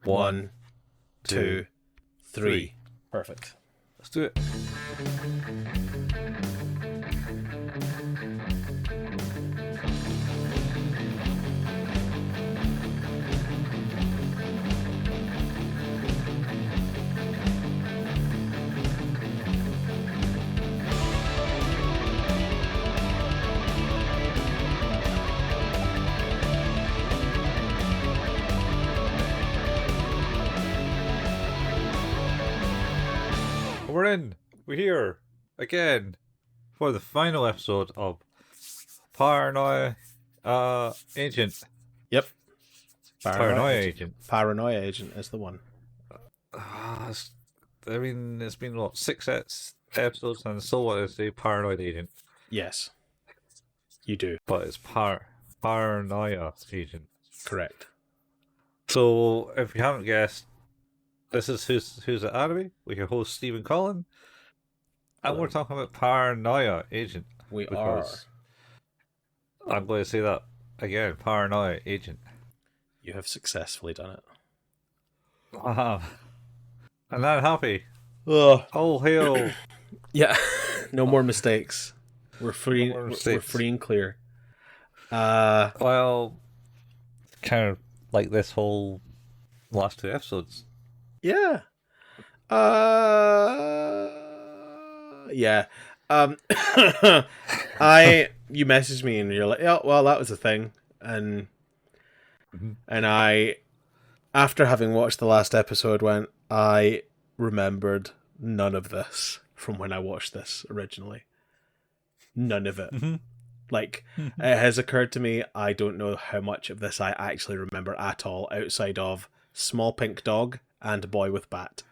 One, two, three. Perfect. Let's do it. We're in. We're here again for the final episode of Paranoia Agent. Yep. Paranoia Agent. Paranoia Agent is the one. It's been what, 6 episodes, and I still want to say Paranoid Agent, Yes. You do. but it's Paranoia Agent. Correct. So, if you haven't guessed, this is Who's at Anime with your host Stephen Collin, and Hello. we're talking about Paranoia Agent. We are. Because I'm going to say that again, Paranoia Agent. You have successfully done it. I have. And I'm happy. Ugh. Oh, hail. Yeah. No more mistakes. We're free. No more We're mistakes. free and clear. Well, kind of like this whole last 2 episodes. Yeah. Yeah. You messaged me and you're like, yeah, well, that was a thing. And I, after having watched the last episode, I remembered none of this from when I watched this originally. None of it. Like, it has occurred to me, I don't know how much of this I actually remember at all, outside of small pink dog and boy with bat.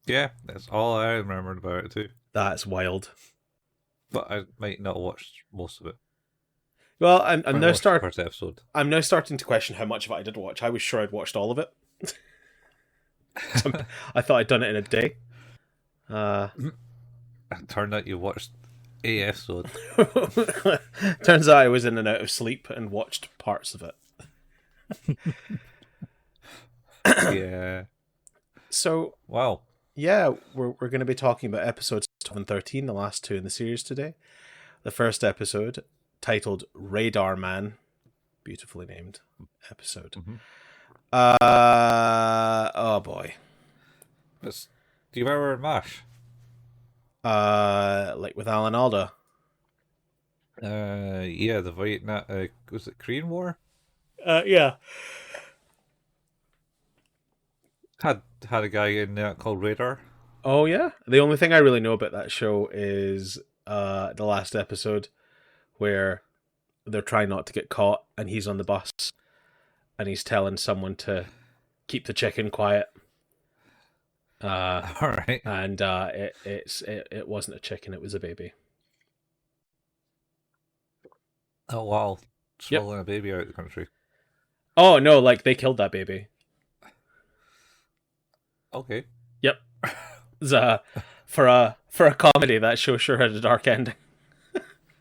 Yeah, that's all I remembered about it too. That's wild. But I might not have watched most of it. Well, I'm now First episode. I'm now starting to question how much of it I did watch. I was sure I'd watched all of it. I thought I'd done it in a day. It turned out you watched a episode. Turns out I was in and out of sleep and watched parts of it. Yeah. So, Wow. yeah, we're going to be talking about episodes 12 and 13, the last 2 in the series today. The first episode, titled Radar Man, beautifully named episode. Oh boy. Do you remember MASH? Like with Alan Alda. Yeah, the Vietnam. Was it Korean War? Yeah. Had a guy in there called Radar. Oh yeah. The only thing I really know about that show is the last episode where they're trying not to get caught and he's on the bus and he's telling someone to keep the chicken quiet. All right. And it wasn't a chicken, it was a baby. Oh wow, smuggling a baby out of the country. Oh no, like they killed that baby. Okay. Yep. For a comedy, that show sure had a dark ending.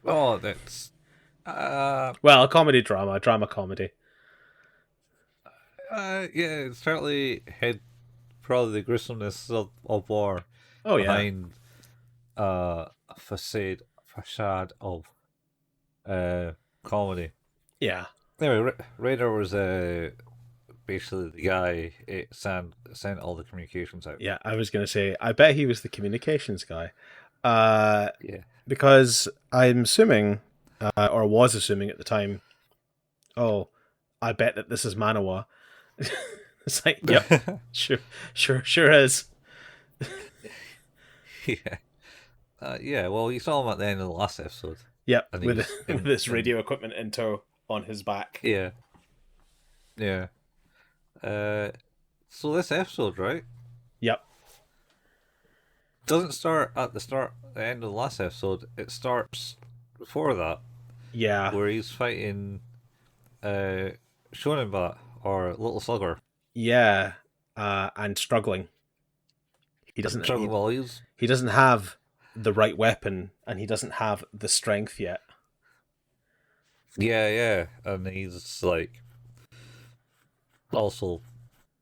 Oh, that's Well, a drama comedy. yeah, it certainly had probably the gruesomeness of war. Oh yeah. Behind a facade of comedy. Yeah. Anyway, Radar was basically the guy it sent all the communications out. Yeah, I was gonna say, I bet he was the communications guy. Yeah. Because I'm assuming, or was assuming at the time, oh, I bet that this is Maniwa. It's like, yep, sure is. Yeah. Yeah, well, you saw him at the end of the last episode. Yep, And he with was with this radio equipment in tow on his back. Yeah. Yeah. So this episode, right, Yep. doesn't start at the end of the last episode. It starts before that, Yeah. where he's fighting Shonenbat, or Little Slugger. Yeah. And struggling. He doesn't. He doesn't have the right weapon, and he doesn't have the strength yet. Yeah, and he's like Also,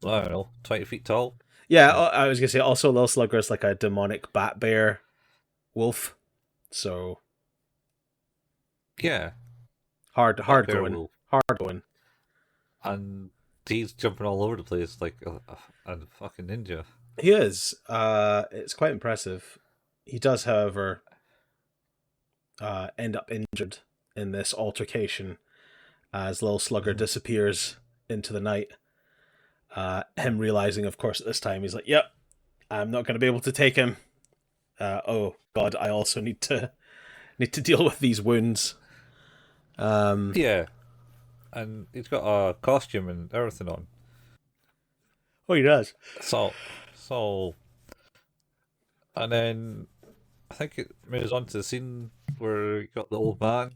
I don't know, 20 feet tall. Yeah, I was gonna say also Lil Slugger is like a demonic bat bear wolf, so Yeah, hard bear going, wolf. hard going. And he's jumping all over the place like a fucking ninja. He is. It's quite impressive. He does, however, end up injured in this altercation as Lil Slugger disappears into the night. Him realizing, of course, at this time, he's like, "Yep, I'm not going to be able to take him. Oh God, I also need to deal with these wounds." Yeah, and he's got a costume and everything on. Oh, he does. So, and then I think it moves on to the scene where you got the old man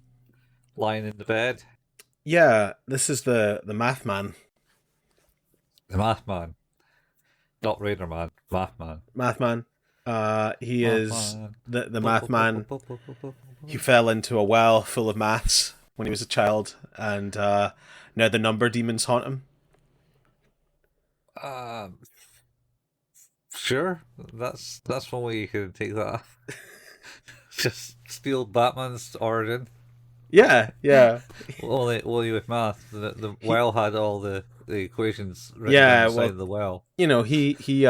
lying in the bed. Yeah, this is the math man. The math man. Not Raider Man, math man. Math man. He Math is man. the math man. He fell into a well full of maths when he was a child, and now the number demons haunt him. Sure, that's one way you could take that. Just steal Batman's origin. Yeah, yeah. Only with math. The well had all the equations written Yeah, on the side well, of the well. You know, he he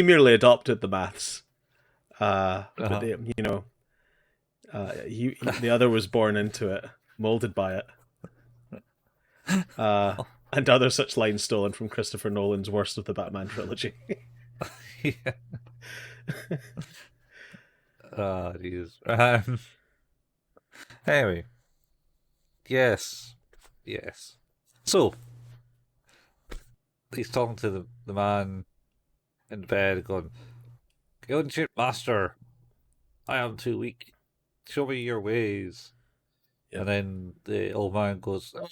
merely adopted the maths. But they, you know, he the other was born into it, molded by it. And other such lines stolen from Christopher Nolan's worst of the Batman trilogy. Yeah. Jesus. Anyway. Yes. So, he's talking to the man in bed, going, "Ancient master, I am too weak. Show me your ways." Yep. And then the old man goes, "Oh,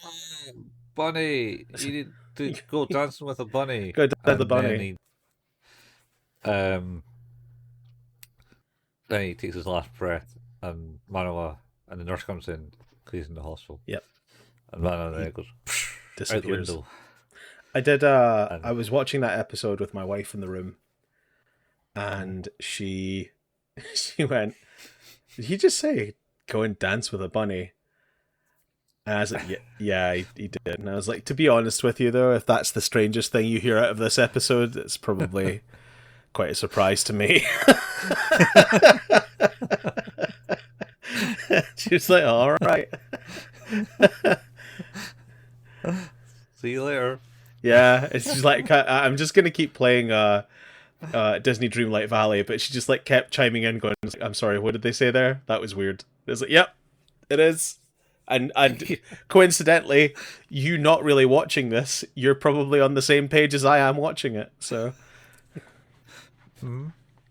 bunny, you need to go dancing with a bunny." Go dance with the bunny. Then he takes his last breath, and Maniwa and the nurse comes in, he's in the hospital. Yep. And Maniwa then goes disappears. Out the window. I did. I was watching that episode with my wife in the room, and she went, "Did he just say go and dance with a bunny?" And I was like, "Yeah, he did." And I was like, "To be honest with you, though, if that's the strangest thing you hear out of this episode, it's probably quite a surprise to me." She was like, "All right." See you later. Yeah, it's just like I'm just gonna keep playing Disney Dreamlight Valley, but she just like kept chiming in, going, "I'm sorry, what did they say there? That was weird." It's like, "Yep, it is." And coincidentally, you not really watching this, you're probably on the same page as I am watching it. So,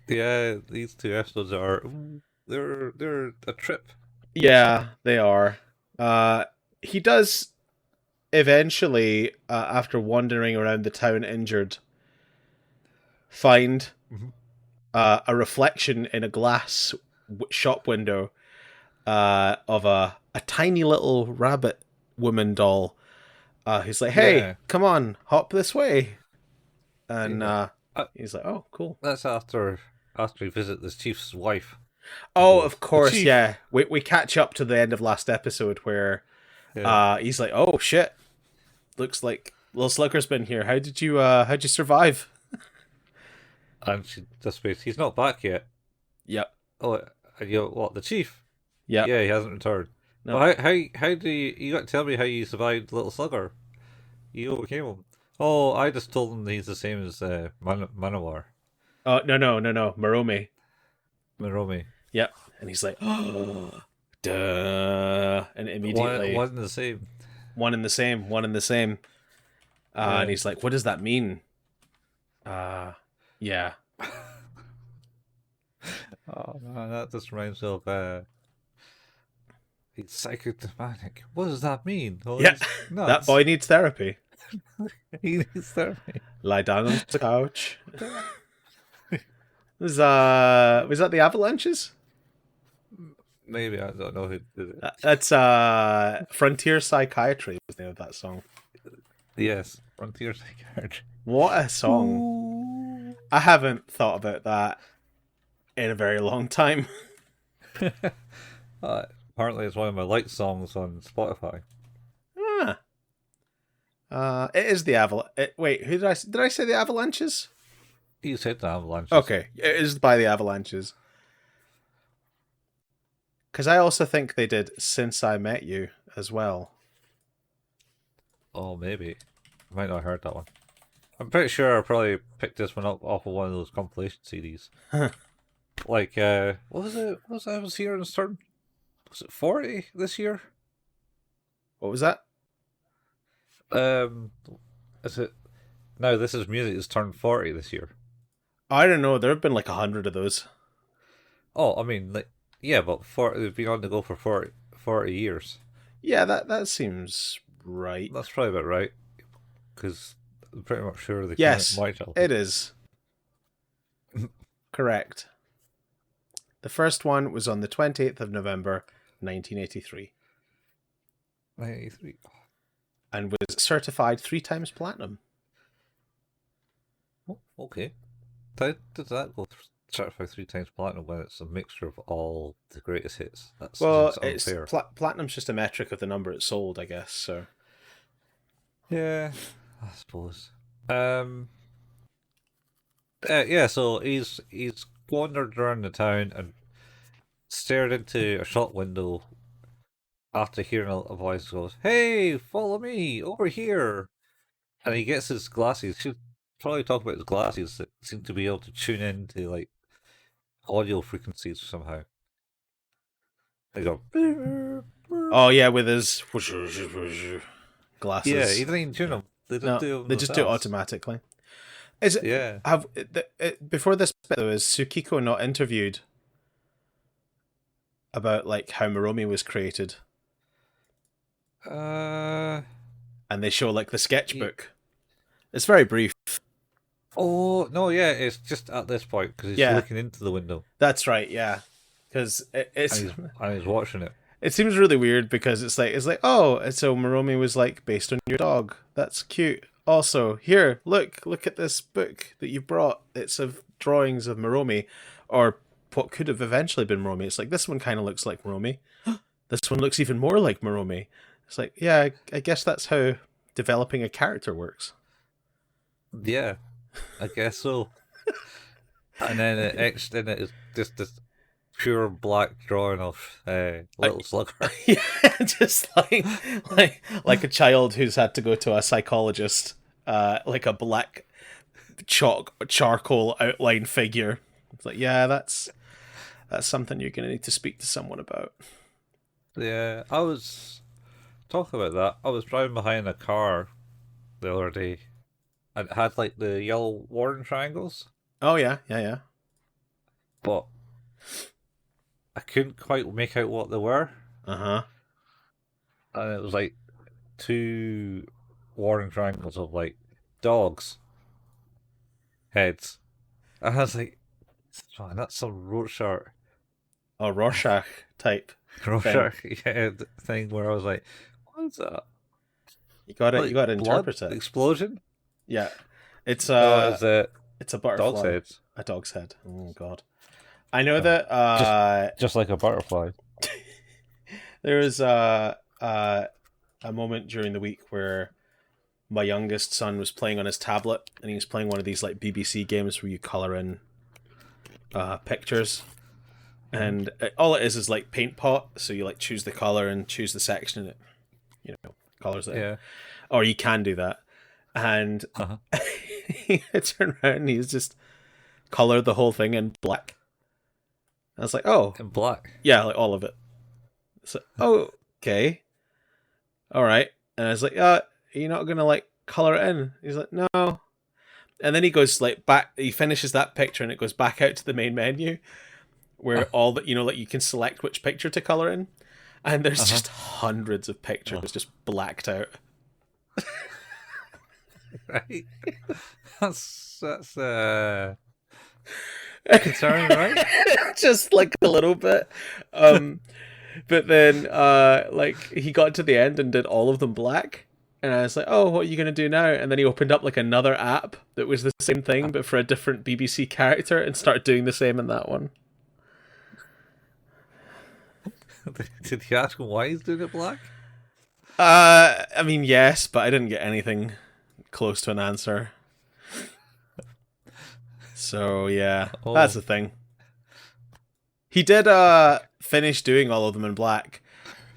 yeah, these two episodes they're a trip. Yeah, they are. He does eventually, after wandering around the town injured, find a reflection in a glass shop window of a tiny little rabbit woman doll. He's like, "Hey, come on, hop this way." And he's like, "Oh, cool." That's after we visit the chief's wife. Oh, of course, yeah. We catch up to the end of last episode where he's like, "Oh shit, looks like Lil Slugger's been here. How'd you survive?" And she just says, "He's not back yet." Yep. Oh, what, the chief? Yep. Yeah, he hasn't returned. No. Well, how do you got to tell me how you survived Little Slugger? You overcame him. Oh, I just told him he's the same as Manowar. Oh, no, Maromi. Yep. And he's like, "Oh, duh," and immediately one and the same. One and the same. And he's like, "What does that mean?" Yeah. Oh man, that just reminds me of he's psychotic. What does that mean? Oh, yeah, that boy needs therapy. He needs therapy. Lie down on the couch. Was that the Avalanches? Maybe I don't know who did it. That's Frontier Psychiatry was the name of that song. Yes, Frontier Psychiatry. What a song! Ooh. I haven't thought about that in a very long time. Apparently, it's one of my liked songs on Spotify. It is the Avalanche. Wait, who did I say the Avalanches? You said the Avalanche. Okay, it is by the Avalanches. Because I also think they did Since I Met You as well. Oh, maybe. I might not have heard that one. I'm pretty sure I probably picked this one up off of one of those compilation CDs. Like, what was it? What was I was here in certain? Was it 40 this year? What was that? Is it? No, This Is Music has turned 40 this year. I don't know. There have been like 100 of those. Oh, I mean, like, yeah, but they've been on the go for 40 years. Yeah, that seems right. That's probably about right. Because I'm pretty much sure they Yes, came out in my childhood. it is. Correct. The first one was on the 28th of November, 1983. 93. And was certified 3 times platinum. Oh, okay. Did that go certified 3 times platinum when it's a mixture of all the greatest hits? That's It's unfair. platinum's just a metric of the number it sold, I guess. So Yeah, I suppose. Yeah. So he's wandered around the town and stared into a shop window after hearing a voice goes, "Hey, follow me over here!" And he gets his glasses. Should probably talk about his glasses that seem to be able to tune into like audio frequencies somehow. They go. oh yeah, with his glasses. Yeah, he didn't even tune them. They just do them they just do it themselves. automatically. Is it? Yeah. Before this bit though, is Tsukiko not interviewed about like how Maromi was created? And they show like the sketchbook. It's very brief. Oh no, yeah, it's just at this point because he's looking into the window. That's right, yeah. Because it's and he's watching it. It seems really weird because it's like oh, so Maromi was like based on your dog. That's cute. Also, here, look at this book that you brought. It's of drawings of Maromi, or what could have eventually been Maromi. It's like this one kind of looks like Maromi. This one looks even more like Maromi. It's like, yeah, I guess that's how developing a character works. Yeah, I guess so. And then it etched in it is just this pure black drawing of Lil Slugger. Yeah, just like a child who's had to go to a psychologist, like a black charcoal outline figure. It's like, yeah, that's something you're gonna need to speak to someone about. Yeah, I was talking about that. I was driving behind a car the other day, and it had like the yellow warning triangles. Oh yeah. But I couldn't quite make out what they were. And it was like 2 warning triangles of like dogs' heads. And I was like, man, that's some Rorschach. Oh, Rorschach type. Rorschach thing where I was like, what is that? You got it. Like, you got to interpret it. Explosion. Yeah, it's it's a butterfly. Dog's head. A dog's head. Oh god. I know that. Just like a butterfly. There was a moment during the week where my youngest son was playing on his tablet, and he was playing one of these like BBC games where you color in pictures. And all it is like Paint Pot, so you like choose the color and choose the section, and it, colors it. Yeah. Or you can do that, and he turned around and he's just colored the whole thing in black. I was like, oh, in black. Yeah, like all of it. So, oh, okay, all right. And I was like, are you not gonna like color it in? He's like, no. And then he goes like back. He finishes that picture, and it goes back out to the main menu, where all that like you can select which picture to color in, and there's just hundreds of pictures just blacked out. Right. That's Concerning, right? Just like a little bit. But then like he got to the end and did all of them black. And I was like, oh, what are you going to do now? And then he opened up like another app that was the same thing, but for a different BBC character, and started doing the same in that one. Did you ask him why he's doing it black? I mean, yes, but I didn't get anything close to an answer. So, yeah, that's the thing. He did finish doing all of them in black,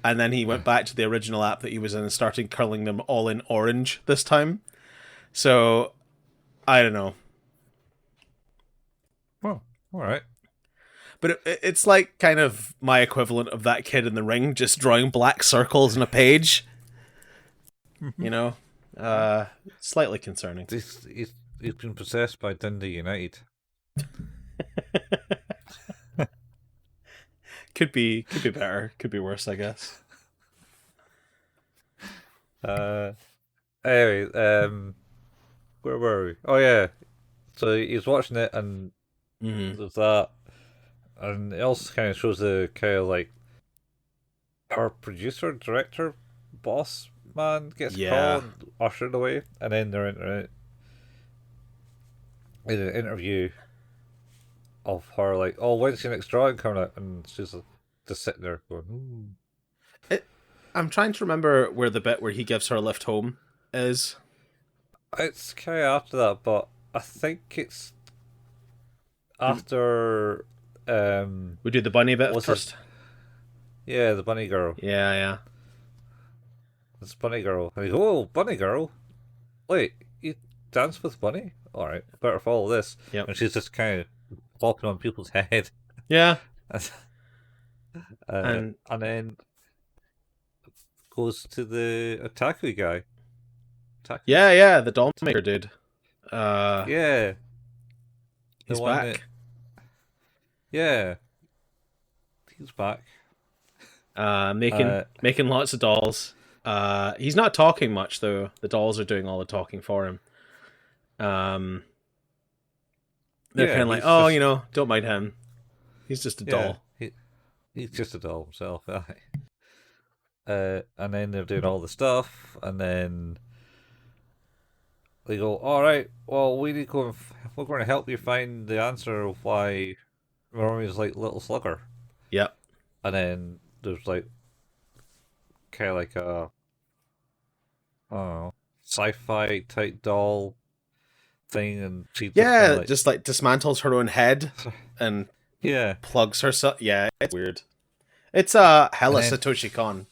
and then he went back to the original app that he was in and started curling them all in orange this time. So, I don't know. Oh, all right. But it's like kind of my equivalent of that kid in the ring just drawing black circles on a page. You know? Slightly concerning. He's been possessed by Dundee United. Could be better. Could be worse, I guess. Anyway, where were we? Oh yeah. So he's watching it and there's that. And it also kind of shows the kind of like our producer, director, boss man gets called, ushered away, and then they're in an interview of her like, oh, when's your next drawing coming out? And she's just sitting there going, I'm trying to remember where the bit where he gives her a lift home is. It's kind of after that, but I think it's after. We do the bunny bit first. Yeah, the bunny girl. Yeah. It's bunny girl. And he goes, oh, bunny girl. Wait, you dance with bunny? Alright, better follow this. Yep. And she's just kind of popping on people's head. Yeah. And then goes to the otaku guy. Yeah, the doll maker dude. Yeah. He's back. Yeah. He's back. Making lots of dolls. He's not talking much though. The dolls are doing all the talking for him. They're kind of like, oh, just... don't mind him. He's just a doll. He's just a doll himself. And then they're doing all the stuff, and then they go, all right, well, we're going to help you find the answer of why Maromi is like Little Slugger. Yep. And then there's like kind of like a sci-fi type doll thing, and she just like dismantles her own head and plugs herself. Yeah, it's weird. It's hella Satoshi Kon,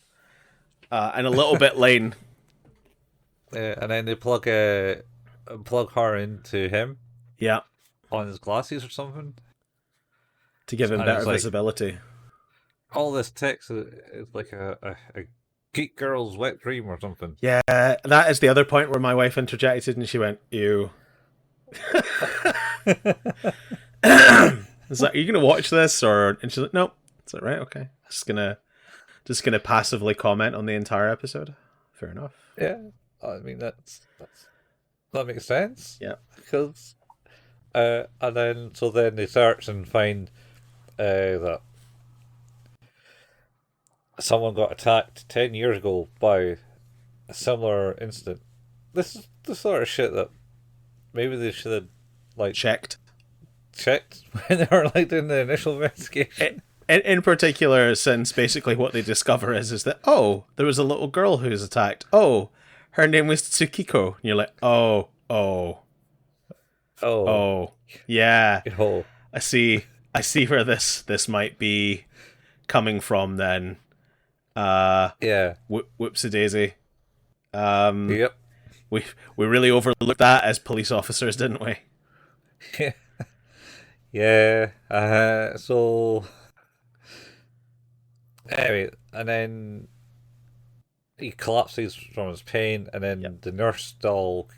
and a little bit Lane. And then they plug her into him. Yeah. On his glasses or something. To give him better visibility. All this text is like a geek girl's wet dream or something. Yeah, that is the other point where my wife interjected and she went, ew. It's like, are you gonna watch this? And she's like, nope. It's like, right, okay. Just gonna passively comment on the entire episode. Fair enough. Yeah. I mean that makes sense. Yeah. Because and then they search and find that someone got attacked 10 years ago by a similar incident. This is the sort of shit that maybe they should have like checked when they were like doing the initial investigation. In particular, since basically what they discover is that, oh, there was a little girl who was attacked. Oh, her name was Tsukiko. And you're like, oh, yeah. Oh. I see where this might be coming from then. Yeah. Whoopsie daisy. Yep. We really overlooked that as police officers, didn't we? Yeah. So anyway, and then he collapses from his pain, and then the nurse doll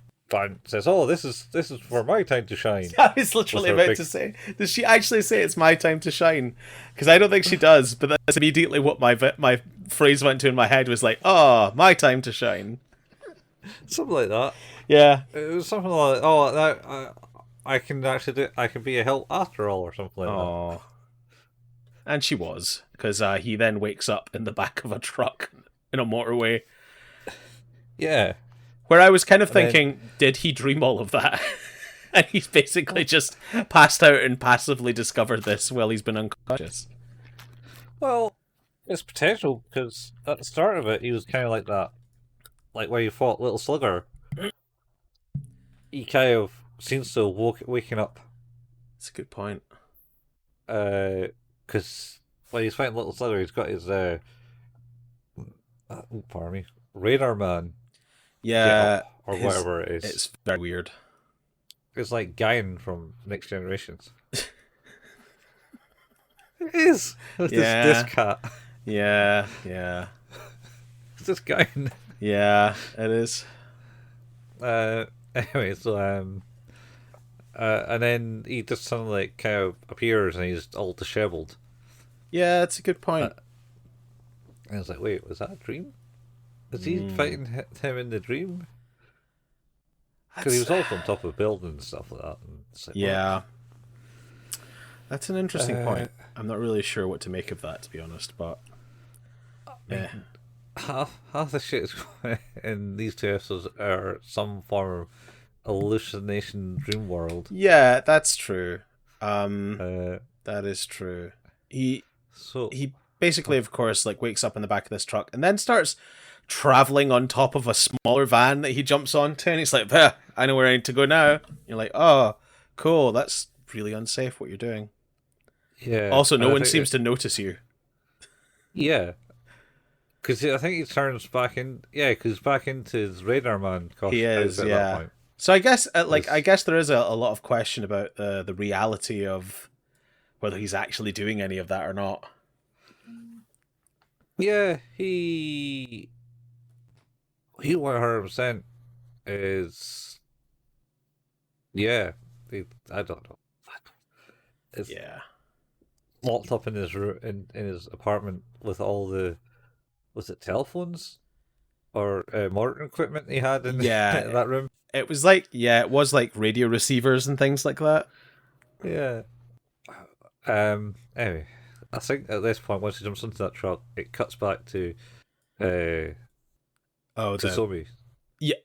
says, "Oh, this is for my time to shine." I was literally about to say, does she actually say it's my time to shine? Because I don't think she does, but that's immediately what my phrase went to in my head was like, "Oh, my time to shine." Something like that. Yeah. It was something like, "Oh, I can actually do. I can be a help after all, or something like that. Oh, and she was, because he then wakes up in the back of a truck in a motorway. Yeah, Where I was kind of and then thinking, did he dream all of that? And he's basically just passed out and passively discovered this while he's been unconscious. well, it's potential because at the start of it, he was kind of like that, like where you fought Little Slugger. He kind of seems to have waking up, That's a good point. because when he's fighting Little Slugger, he's got his pardon me, radar man get Yeah, up or whatever it is. it's very weird. It's like Guyan from Next Generations. It is. It's this cat. Yeah. It's this Guyan. Yeah, it is. Anyway, so and then he just suddenly like, kind of appears and he's all disheveled. Yeah, that's a good point. And I was like, wait, was that a dream? Was he fighting him in the dream? Because he was also on top of a building and stuff like that. And it's like, yeah. what? That's an interesting point. I'm not really sure what to make of that, to be honest, but yeah. Half the shit is in these two episodes are some form of hallucination dream world. Yeah, that's true. That is true. He basically, of course, like wakes up in the back of this truck and then starts traveling on top of a smaller van that he jumps onto, and he's like, I know where I need to go now. You're like, oh, cool, that's really unsafe what you're doing. Yeah. Also, no one seems to notice you. Yeah. Because I think he turns back in. Yeah, because back into his radar man costume. He is, yeah. So I guess, I guess there is a lot of question about the reality of whether he's actually doing any of that or not. Yeah, he 100% is. Yeah, I don't know. It's locked up in his room in his apartment with all the, was it telephones or modern equipment he had in that room. It was like it was like radio receivers and things like that. Yeah. Anyway, I think at this point, once he jumps into that truck, it cuts back to Tsutomi. Yeah,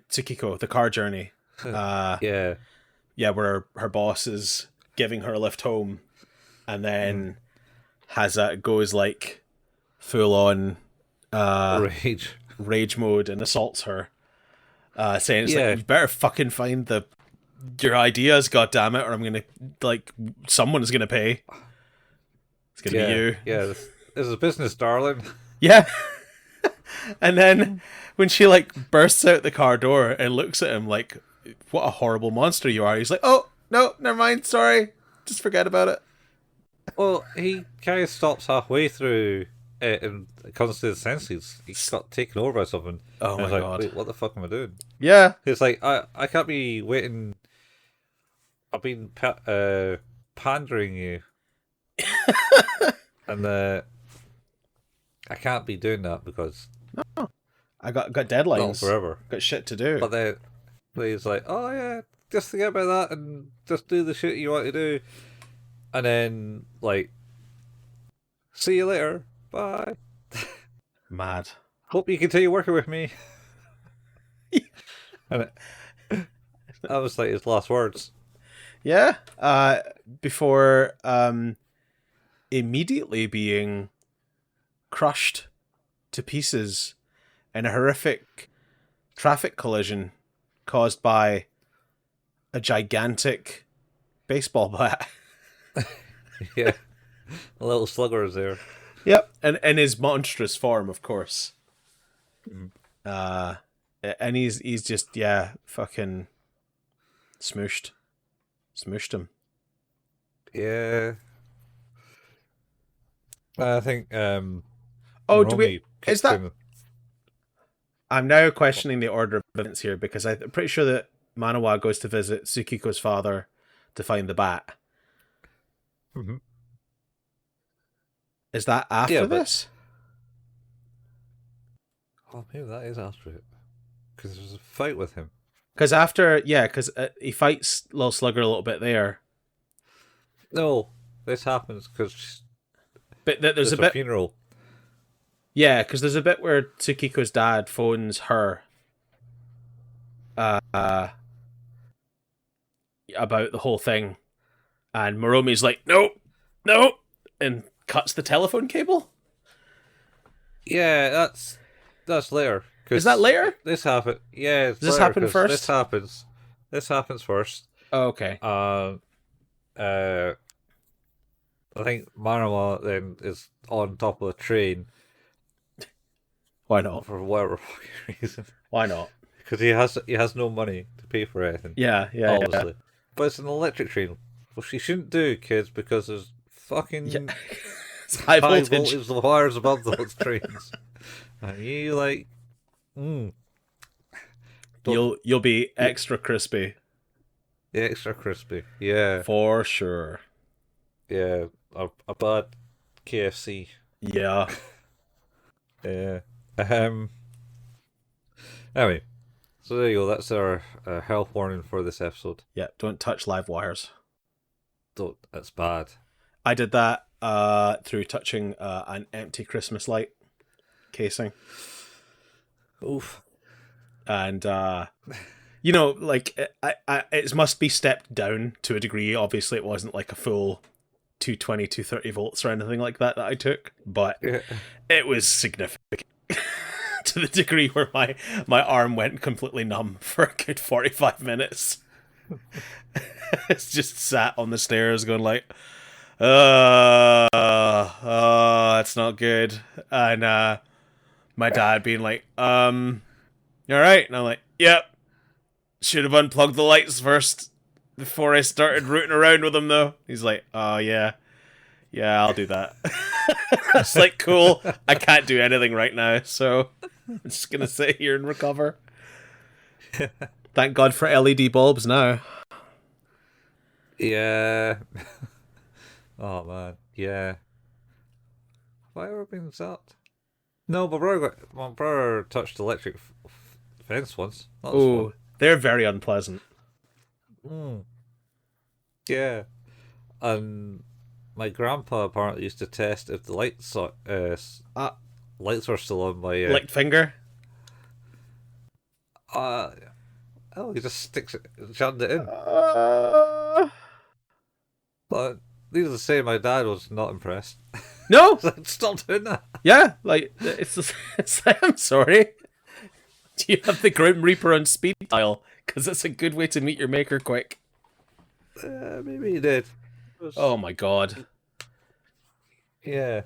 Tsukiko, the car journey. Yeah, where her boss is giving her a lift home, and then goes like full on rage mode and assaults her, saying it's like, you better fucking find your ideas, goddammit, or I'm gonna, like, someone's gonna pay. It's gonna be you. Yeah, this is a business, darling. Yeah. And then when she like bursts out the car door and looks at him like, what a horrible monster you are, he's like, oh no, never mind, sorry, just forget about it. Well, he kind of stops halfway through it and comes to his senses. He got taken over by something. Oh my god! Wait, what the fuck am I doing? Yeah, it's like I can't be waiting. I've been pandering you, and I can't be doing that because I got deadlines. Not forever. Got shit to do. But then he's like, oh yeah, just forget about that and just do the shit you want to do, and then like, see you later, bye. Mad. Hope you continue working with me. And that was like his last words. Yeah. Before immediately being crushed to pieces in a horrific traffic collision caused by a gigantic baseball bat. Yeah. A little slugger is there. Yep. And in his monstrous form, of course. And he's just, fucking smooshed him. Yeah. I think oh, do we, is that him. I'm now questioning the order of events here, because I'm pretty sure that Maniwa goes to visit Tsukiko's father to find the bat. Mm-hmm. Is that after this? Oh, maybe that is after it. Because there's a fight with him. Because he fights Lil Slugger a little bit there. No, this happens because But there's a a bit. funeral. Yeah, because there's a bit where Tsukiko's dad phones her about the whole thing, and Maromi's like, no, no, and cuts the telephone cable. Yeah, that's later. Is that later? This happened. Yeah, it's Does this later happen 'cause first? This happens. This happens first. Oh, okay. I think Maniwa then is on top of a train. Why not? For whatever fucking reason. Why not? Because he has no money to pay for anything. Yeah, obviously. Yeah. But it's an electric train, which you shouldn't do, kids, because there's fucking it's high voltage wires above those trains, and you like, you'll be extra crispy. Extra crispy, yeah, for sure. Yeah, a bad KFC. Yeah. Yeah. Anyway, so there you go. That's our health warning for this episode. Yeah, don't touch live wires. Don't. That's bad. I did that through touching an empty Christmas light casing. Oof. And you know, like it must be stepped down to a degree. Obviously, it wasn't like a full 220, 230 volts or anything like that I took, but it was significant. To the degree where my arm went completely numb for a good 45 minutes. It's just sat on the stairs going like, it's not good. And my dad being like, you alright? And I'm like, yep. Should have unplugged the lights first before I started rooting around with them though. He's like, oh yeah, I'll do that. It's like, cool, I can't do anything right now, so I'm just gonna sit here and recover. Thank God for LED bulbs now. Yeah. Oh man, yeah. Have I ever been zapped? No, but my brother touched electric fence once. Oh, they're very unpleasant. Yeah, and my grandpa apparently used to test if the lights were still on by licked finger. He just jammed it in. But needless to say, my dad was not impressed. No, like, stop doing that. Yeah, like it's like, I'm sorry. Do you have the Grim Reaper on speed dial? Because it's a good way to meet your maker quick. Maybe he did. Oh my god. Yeah,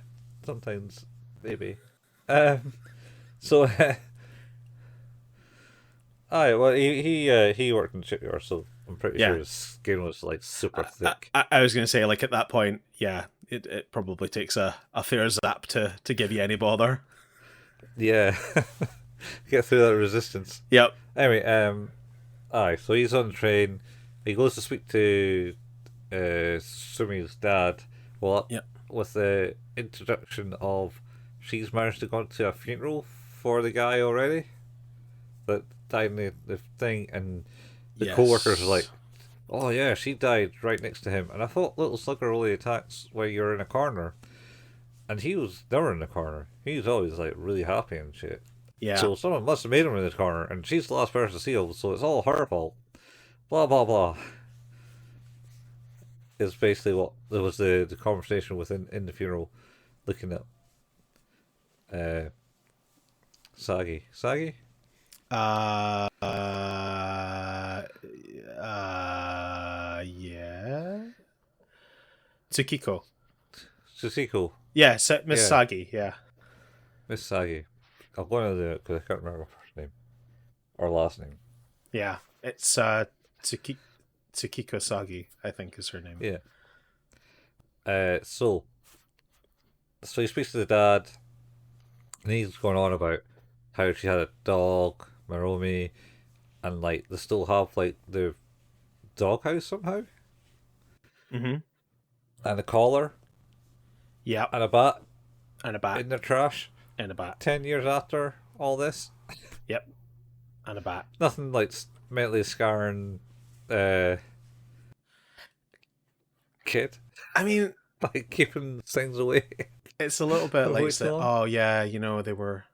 sometimes maybe. So, well, he worked in the shipyard, so I'm pretty sure his skin was like super thick. I was gonna say, like at that point, yeah, it probably takes a fair zap to give you any bother. Yeah, get through that resistance. Yep. Anyway, so he's on the train. He goes to speak to Sumi's dad. Well, with the introduction of she's managed to go to a funeral for the guy already that died in the thing, and the co-workers are like, oh yeah, she died right next to him. And I thought Little Slugger only attacks where you're in a corner, and he was never in the corner. He was always like really happy and shit. Yeah. So someone must have made him in the corner, and she's the last person to see him, so it's all her fault. Blah blah blah. Is basically what there was the conversation within in the funeral, looking at Sagi. Yeah. Tsukiko. Yeah, Miss Sagi. Yeah. Miss Sagi. I'm going to do it because I can't remember her first name or last name. Yeah, it's Tsukiko Sagi, I think is her name. Yeah. So he speaks to the dad, and he's going on about how she had a dog, Maromi, and like they still have like the doghouse somehow. Mm-hmm. And a collar. Yeah. And a bat. And a bat. In their trash. And a bat. 10 years after all this. Yep. And a bat. Nothing like mentally scarring uh, kid. I mean, Like keeping things away it's a little bit for like, way too long. oh yeah, they were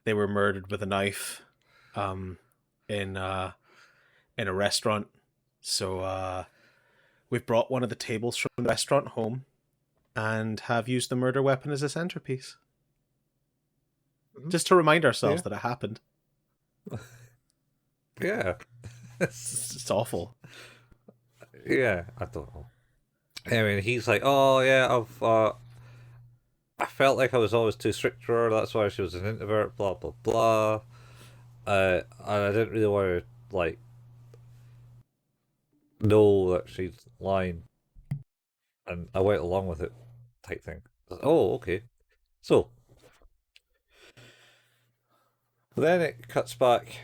murdered with a knife, um, in a restaurant. So we've brought one of the tables from the restaurant home and have used the murder weapon as a centerpiece, just to remind ourselves Yeah. that it happened. Yeah. It's awful. Yeah, I don't know. I mean, he's like, oh yeah, I felt like I was always too strict for her. That's why she was an introvert. Blah blah blah. And I didn't really want to like know that she's lying, and I went along with it, type thing. Oh, okay. So then it cuts back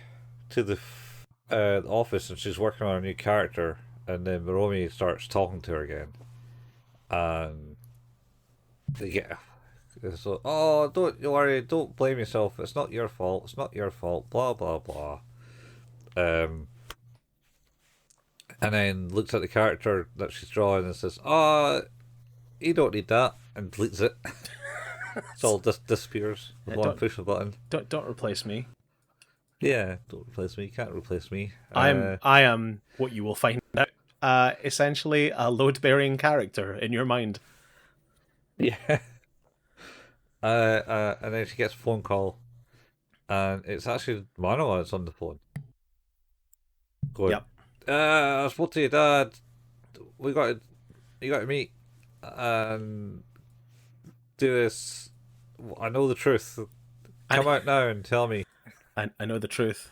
to the office, and she's working on a new character, and then Maromi starts talking to her again, and they get so, oh, don't you worry, don't blame yourself. It's not your fault. It's not your fault. Blah blah blah. Um, and then looks at the character that she's drawing and says, "Oh, you don't need that," and deletes it. It all just disappears with one Don't push of a button. don't replace me. Yeah, don't replace me. You can't replace me. I am what you will find out. Essentially a load bearing character in your mind. Yeah. And then she gets a phone call, and it's actually Maniwa that's on the phone, going, Yep. I spoke to your dad. We got to, you got to meet and do this. I know the truth. Come out now and tell me. I know the truth.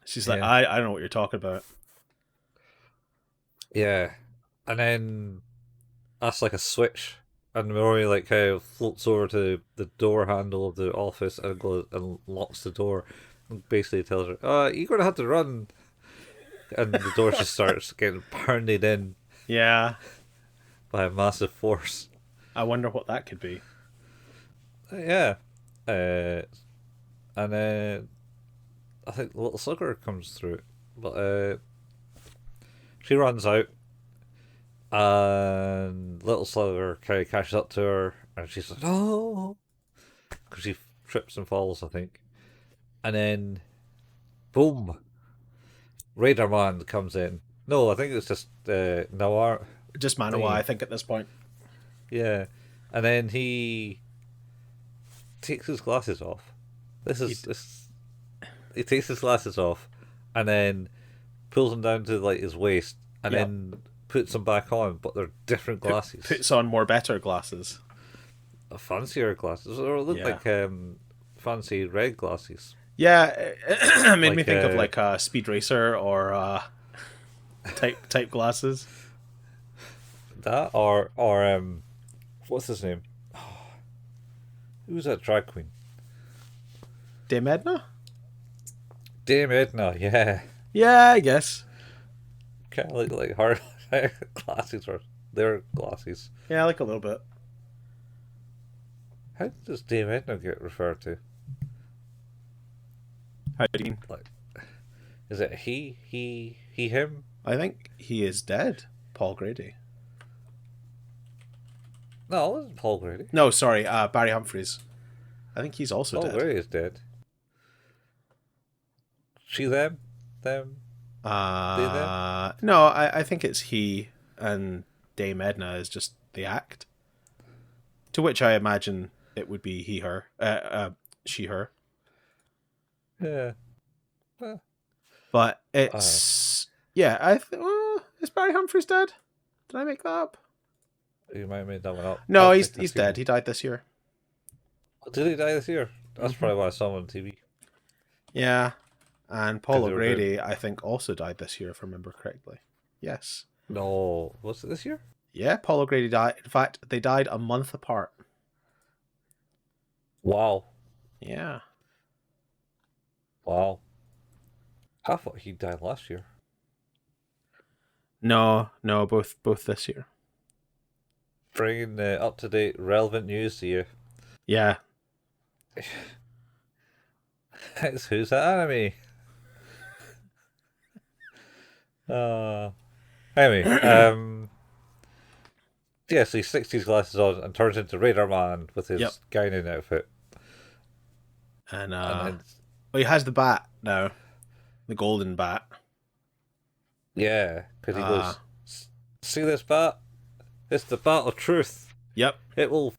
She's like, Yeah. I don't know what you're talking about. Yeah, and then that's like a switch, and Maromi like kind of floats over to the door handle of the office and goes and locks the door, and basically tells her, you're gonna have to run," and the door just starts getting pounded in Yeah. by a massive force. I wonder what that could be. Yeah, and then I think the Little Slugger comes through it, but she runs out, and Little Slugger kind of catches up to her, and she's like, "No," because she trips and falls, I think, and then boom, Raider Man comes in. No, I think it's just Nawar Just Maniwa, I thingy. think, at this point. Yeah, and then he takes his glasses off. This He is this. He takes his glasses off, and then pulls them down to like his waist, and Yep. then puts them back on, but they're different glasses. Puts on more better glasses. Fancier glasses, or look Yeah. like fancy red glasses. Yeah, it made me Like, think of like a Speed Racer or type glasses. That or what's his name? Who's that drag queen? Dame Edna? Dame Edna, yeah. Yeah, I guess. Kind of look like her glasses or their glasses. Yeah, like a little bit. How does Dame Edna get referred to? How do you mean? Like, is it him? I think he is dead, Paul Grady. No, it wasn't Paul Grady. No, sorry, Barry Humphries. I think he's also Paul dead. Grady is dead. She, them? Them? No, I think it's he, and Dame Edna is just the act. To which I imagine it would be he, her, she, her. Yeah. But it's yeah. Is Barry Humphries dead? Did I make that up? You might have made that one up. No, I he's think I've seen dead. him. He died this year. Did he die this year? That's probably why I saw him on TV. Yeah, and Paul 'Cause they were O'Grady, I think, also died this year, if I remember correctly. Yes. No, was it this year? Yeah, Paul O'Grady died. In fact, they died a month apart. Wow. Yeah. Wow. I thought he died last year. No, both this year. Bringing up to date, relevant news to you. Yeah. It's Who's That Enemy? Anyway, yeah, so he sticks these glasses on and turns into Radar Man with Yep. his Guinan outfit. And And then, he has the bat now, the golden bat. yeah, because he goes, see this bat? It's the bat of truth. Yep. It will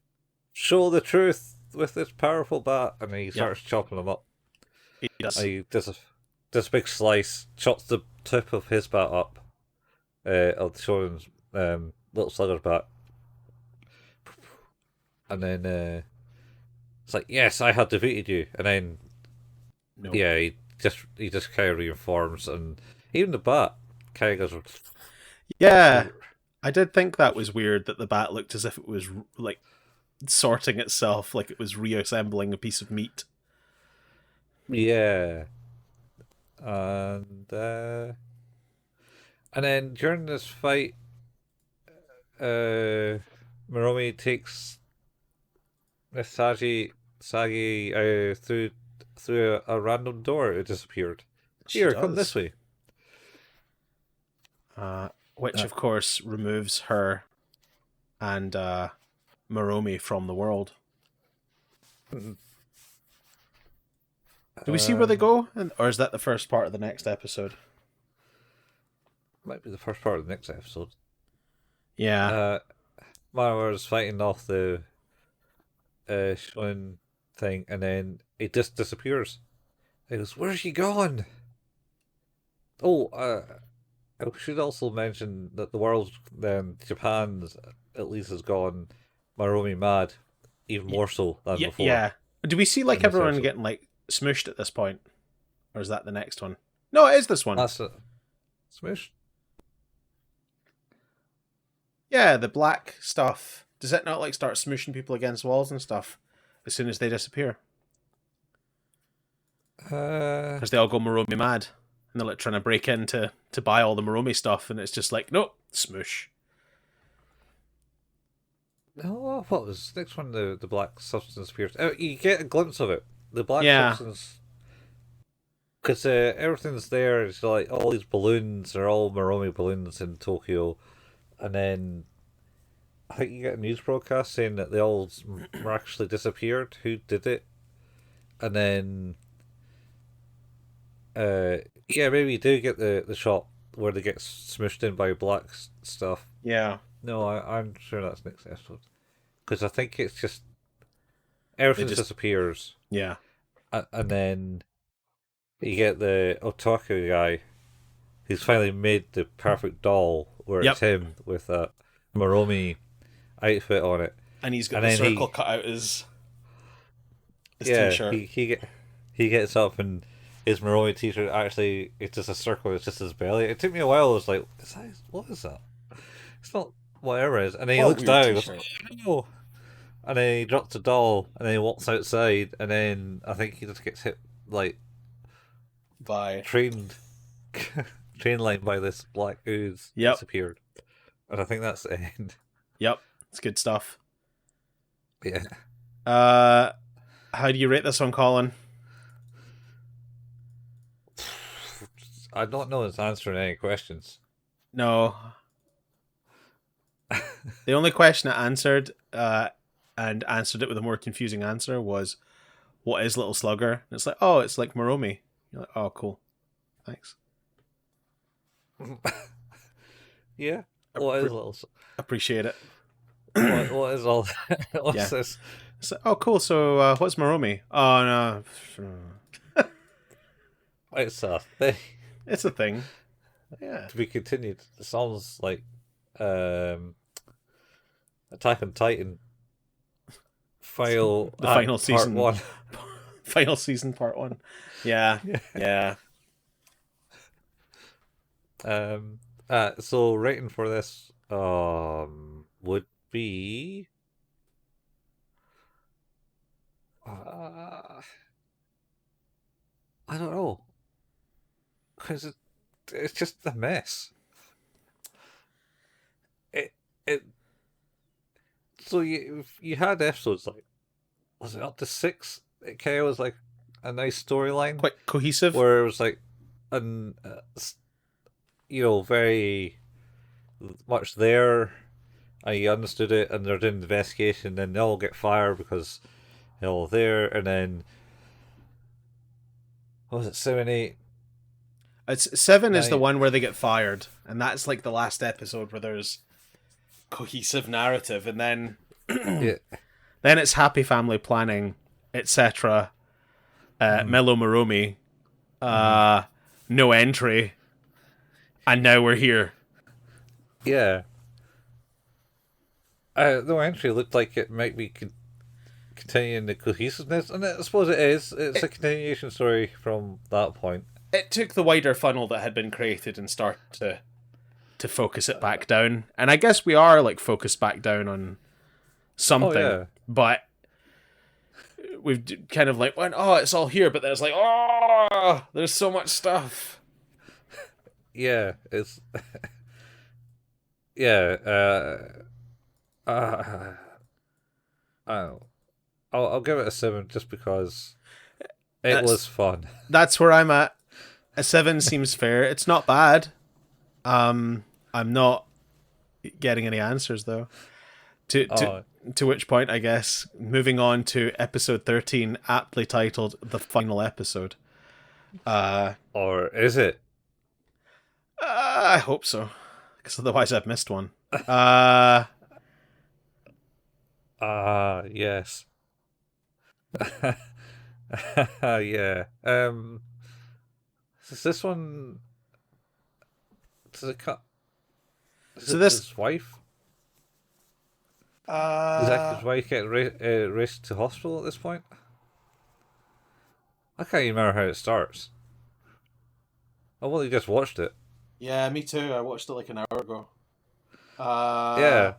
show the truth with this powerful bat. And he starts chopping them up. He does. And he does a big slice, chops the tip of his bat up, of showing Little Slugger's bat. And then it's like, yes, I have defeated you. And then, yeah, he just kind of reforms, and even the bat kind of goes. Yeah, I did think that was weird that the bat looked as if it was like sorting itself, like it was reassembling a piece of meat. Yeah, and then during this fight, Maromi takes Miss Sagi through a random door. It disappeared. Here, come this way. Which of course removes her and Maromi from the world. Do we see where they go, or is that the first part of the next episode? Might be the first part of the next episode. Yeah. Maniwa is fighting off the Shun thing, and then it just disappears. He goes, "Where's she gone?" Oh, I should also mention that the world, Japan's at least, has gone Maromi mad, even more so than before. Yeah. Do we see like everyone getting like smooshed at this point, or is that the next one? No, it is this one. That's it. Smooshed. Yeah, the black stuff. Does it not like start smooshing people against walls and stuff as soon as they disappear? Because they all go Maromi mad, and they're like trying to break in to buy all the Maromi stuff, and it's just like, nope, smoosh. Oh, what was the next one? The black substance appears. You get a glimpse of it. The black substance. Because everything's there. It's like all these balloons are all Maromi balloons in Tokyo. And then I think you get a news broadcast saying that they all miraculously disappeared. Who did it? And then, yeah, maybe you do get the shot where they get smushed in by black stuff. Yeah. No, I'm sure that's next episode. Because I think it's just everything disappears. Yeah. And then you get the otaku guy who's finally made the perfect doll where it's him with a Maromi outfit on it. And he's got the circle cut out his t-shirt. He gets up and his Maromi t-shirt actually, it's just a circle, it's just his belly. It took me a while, I was like, what is that? It's not whatever it is. And then he looks down and goes, oh no! And then he drops the doll and then he walks outside and then I think he just gets hit like by train line by this black ooze. Disappeared. And I think that's the end. Yep. It's good stuff. Yeah. How do you rate this one, Colin? I don't know it's answering any questions. No. The only question I answered, and answered it with a more confusing answer, was, what is Little Slugger? And it's like, oh, it's like Maromi. You're like, oh, cool. Thanks. Yeah. What is Little Appreciate it. what is all that? What's this? It's like, oh, cool. So, what's Maromi? Oh, no. It's a thing. It's a thing. Yeah. To be continued. It sounds like Attack on Titan. The final season. Part 1. Final season part 1. Yeah. Yeah. So rating for this would be I don't know, because it's just a mess. It so you had episodes like, was it up to 6? It kind of was like a nice storyline Quite cohesive. where it was like, an very much there. I understood it, and they're doing the investigation. Then they all get fired because they're all there, and then what was it 7, 8, It's 7 is the 9? one where they get fired, and that's like the last episode where there's cohesive narrative, and then Yeah. then it's happy family planning, etc. Mellow Maromi, no entry, and now we're here. Yeah. The entry looked like it might be continuing the cohesiveness, and I suppose it is. It's a continuation story from that point. It took the wider funnel that had been created and started to focus it back down. And I guess we are like focused back down on something, Oh, yeah. but we've kind of like went, oh, it's all here, but then it's like, oh, there's so much stuff. Yeah, it's yeah. Uh, I'll give it a 7 just because it was fun. That's where I'm at. A 7 seems fair. It's not bad. I'm not getting any answers though. To which point, I guess, moving on to episode 13, aptly titled "The Final Episode." Or is it? I hope so, because otherwise I've missed one. Yes. Yeah. Is this one? Does it cut? So this his wife? Is his wife get raced to hospital at this point? I can't even remember how it starts. I've only just watched it. Yeah, me too. I watched it like an hour ago. Yeah.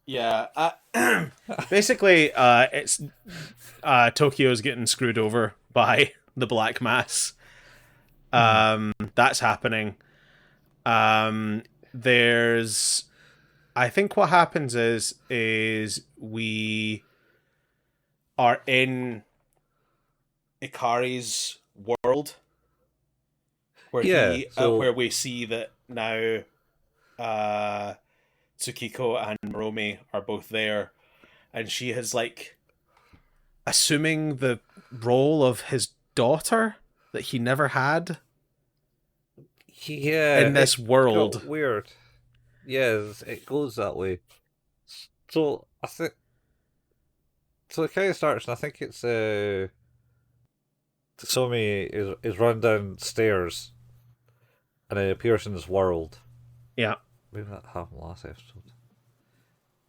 Yeah. Basically, it's Tokyo's getting screwed over by the Black Mass. That's happening. There's, I think what happens is we are in Ikari's world, where where we see that now Tsukiko and Maromi are both there, and she is like assuming the role of his daughter that he never had. Yeah, in this world. Weird. Yes, it goes that way. So I think. So it kind of starts, and I think it's Tsutomi is run downstairs, and it appears in this world. Yeah. Maybe that happened last episode.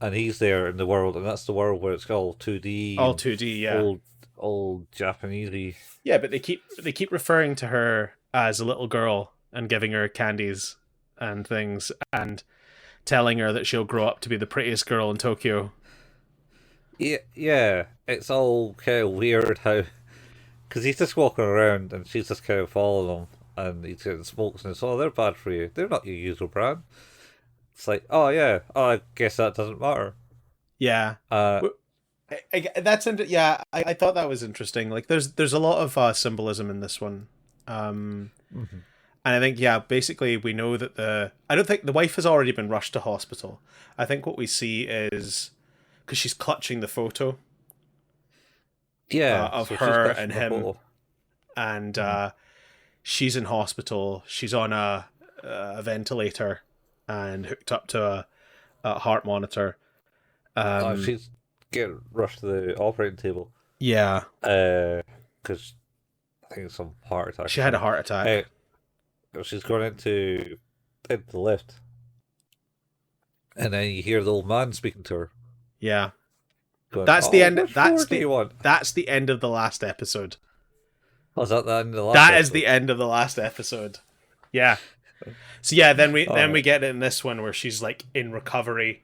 And he's there in the world, and that's the world where it's all 2D. All 2D, yeah. Old Japanesey. Yeah, but they keep referring to her as a little girl and giving her candies and things and telling her that she'll grow up to be the prettiest girl in Tokyo. Yeah, it's all kind of weird how, because he's just walking around and she's just kind of following him, and he's getting smokes and it's, oh, they're bad for you. They're not your usual brand. It's like, oh yeah, oh, I guess that doesn't matter. Yeah. I thought that was interesting. Like, there's a lot of symbolism in this one. And I think, yeah, basically we know that I don't think the wife has already been rushed to hospital. I think what we see is, because she's clutching the photo. Yeah, of so her and him. Photo. And she's in hospital. She's on a ventilator and hooked up to a heart monitor. She's getting rushed to the operating table. Yeah. Because I think it's some heart attack. She had a heart attack. She's going into the lift. And then you hear the old man speaking to her. Yeah. Going, That's the end. That's the end of the last episode. Oh, is that the end of the last That episode? is the end of the last episode. Yeah. So yeah, then we get in this one where she's like in recovery.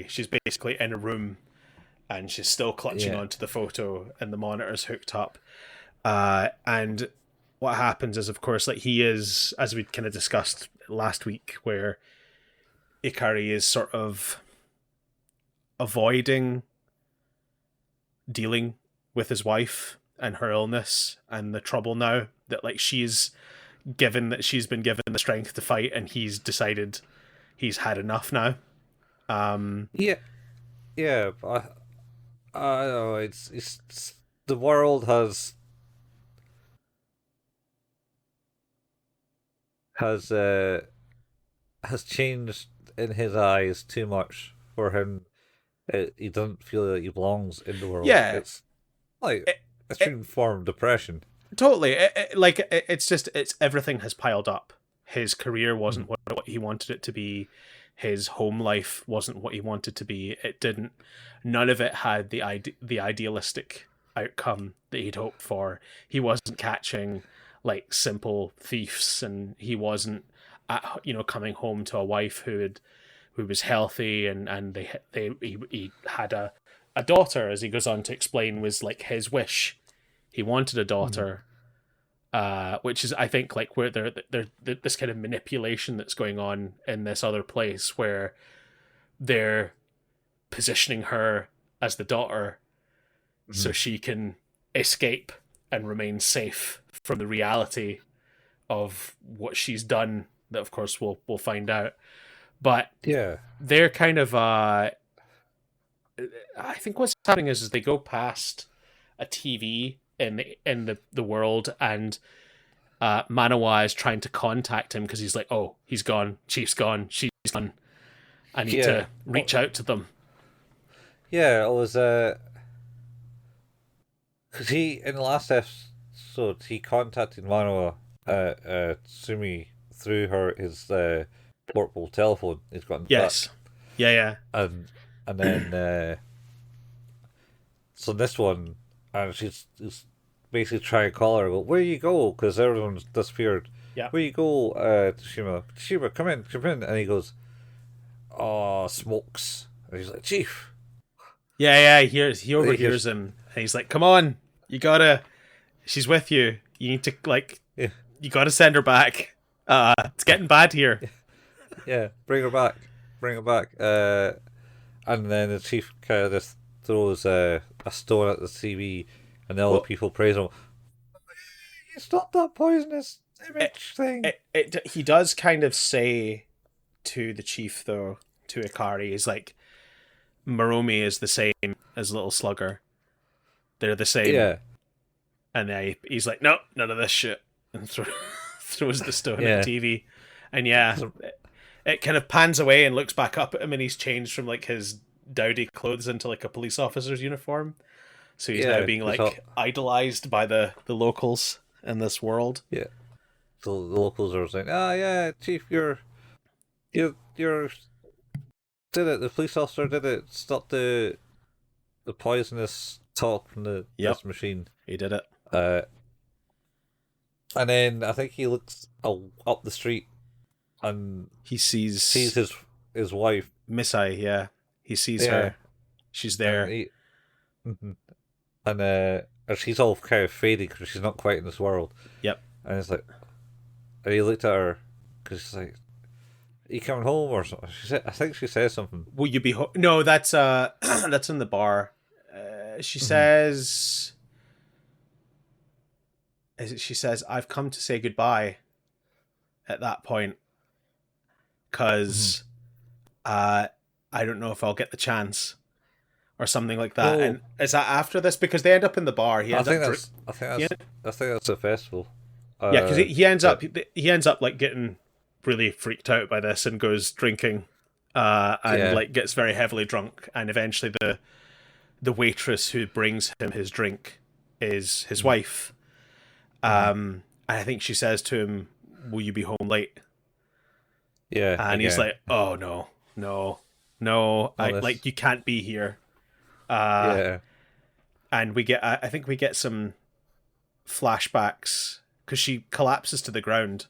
She's basically in a room and she's still clutching onto the photo and the monitor's hooked up. And what happens is, of course, like he is, as we kind of discussed last week, where Ikari is sort of avoiding dealing with his wife and her illness and the trouble now that like she's been given the strength to fight, and he's decided he's had enough now. Yeah, yeah. I don't know. It's the world has uh has changed in his eyes too much for him. He doesn't feel that he belongs in the world. Yeah, It's like it, extreme form of depression. totally. It's just it's everything has piled up. His career Mm. wasn't what he wanted it to be. His home life wasn't what he wanted to be. It didn't. None of it had the idealistic outcome that he'd hoped for. He wasn't catching like simple thieves, and he wasn't coming home to a wife who was healthy, and he had a daughter, as he goes on to explain, was like his wish. He wanted a Mm. daughter, which is, I think, like where they're this kind of manipulation that's going on in this other place where they're positioning her as the daughter so Mm. she can escape and remain safe from the reality of what she's done. That, of course, we'll find out. But Yeah. they're kind of, I think what's happening is they go past a TV in the world, and Maniwa is trying to contact him because he's like, oh, he's gone, Chief's gone, she's gone. I need Yeah. to reach out to them. Yeah, it was because he in the last episode he contacted Manoa Sumi through his portable telephone. He's gotten Yes. that, Yeah. and then so this one, and she's basically trying to call her. Go, where you go? Because everyone's disappeared. Yeah. Where you go, Tashima? Tashima, come in. And he goes, oh, smokes. And he's like, Chief. Yeah. He overhears him, and he's like, come on, you gotta, she's with you. You need to, like, Yeah, you gotta send her back. It's getting bad here. yeah, bring her back. Bring her back. And then the chief kind of just throws a stone at the TV, and all the Well, people praise him. You stopped that poisonous image thing. he does kind of say to the chief, though, to Ikari, he's like, Maromi is the same as Little Slugger. They're the same. Yeah, And then he's like, no, none of this shit. And throws the stone yeah, at the TV. And yeah, it kind of pans away and looks back up at him, and he's changed from like his dowdy clothes into like a police officer's uniform. So he's now yeah. being like idolized by the locals in this world. Yeah. So the locals are saying, "Ah, yeah, chief, you're did it. The police officer did it. Stop the poisonous talk from Yep, this machine." he did it. Uh, and then I think he looks up the street and He sees sees his wife. Missai, yeah. He sees Yeah, her. She's there. and Mhm. And she's all kind of faded because she's not quite in this world. Yep. And it's like, and he looked at her because she's like, "Are you coming home or something?" She said, I think she says something. Will you be No, that's that's in the bar. She says, she says, I've come to say goodbye at that point because I don't know if I'll get the chance or something like that. Oh, And is that after this? Because they end up in the bar. I think that's a festival. Yeah, because he ends up like getting really freaked out by this and goes drinking, and like gets very heavily drunk, and eventually the waitress who brings him his drink is his wife. And I think she says to him, "Will you be home late?" Yeah, And he's like, "Oh no, like you can't be here." yeah, And I think we get some flashbacks because she collapses to the ground,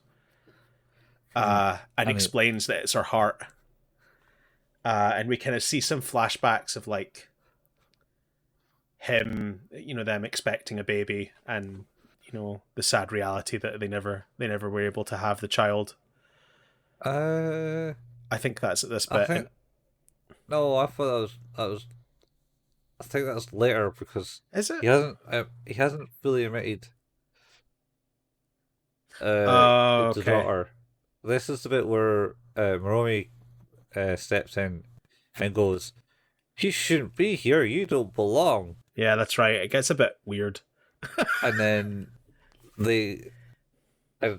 and explains that it's her heart. And we kind of see some flashbacks of like him, them expecting a baby, and the sad reality that they never were able to have the child. I I think that's at this bit. think no, I thought that was I think that's later because Is it? he hasn't fully admitted Oh, the okay. daughter. This is the bit where Maromi steps in and goes, "You shouldn't be here. You don't belong." Yeah, that's right. It gets a bit weird. And then they uh,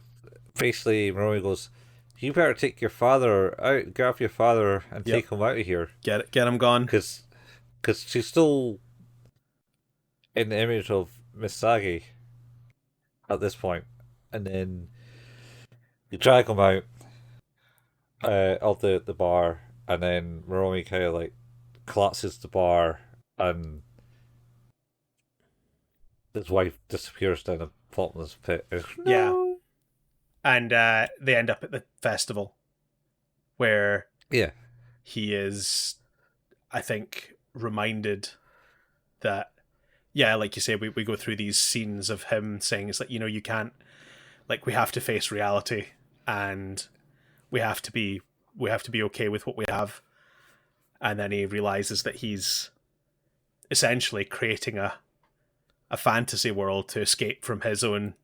basically Maromi goes, "You better take your father out. Grab your father and Yep. take him out of here." Get him gone. Because she's still in the image of Miss Sagi at this point. And then you drag him out of the bar, and then Maromi kind of like collapses the bar, and his wife disappears down a bottomless pit. Yeah. No. And they end up at the festival where Yeah. he is, I think, reminded that, yeah, like you say, we go through these scenes of him saying, it's like, you can't, like, we have to face reality, and we have to be okay with what we have. And then he realizes that he's essentially creating a fantasy world to escape from his own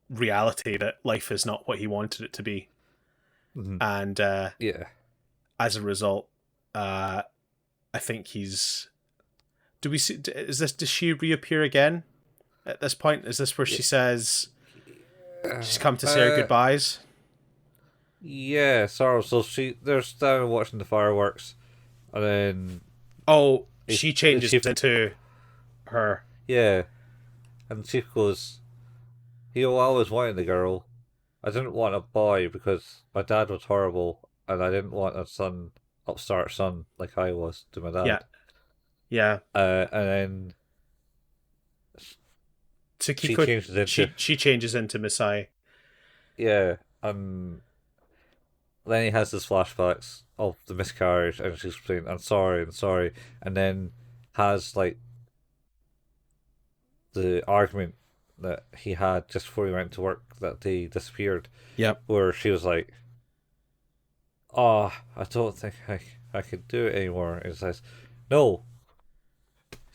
reality, that life is not what he wanted it to be. Mm-hmm. And Yeah. as a result, I think he's. Do we see? Does she reappear again at this point? Is this where she says she's come to say her goodbyes? Yeah, sorry. So they're down watching the fireworks, and then She changes into her. Yeah, and the chief goes, "I always wanted the girl. I didn't want a boy because my dad was horrible, and I didn't want a upstart son like I was to my Yeah, dad." yeah. And then she Tsukiko. changes into She changes into Misai. yeah, and then he has his flashbacks of the miscarriage, and she's saying, I'm sorry," and then has like the argument that he had just before he went to work that they disappeared. Yep. Where she was like, "Oh, I don't think I could do it anymore." And he says, "No,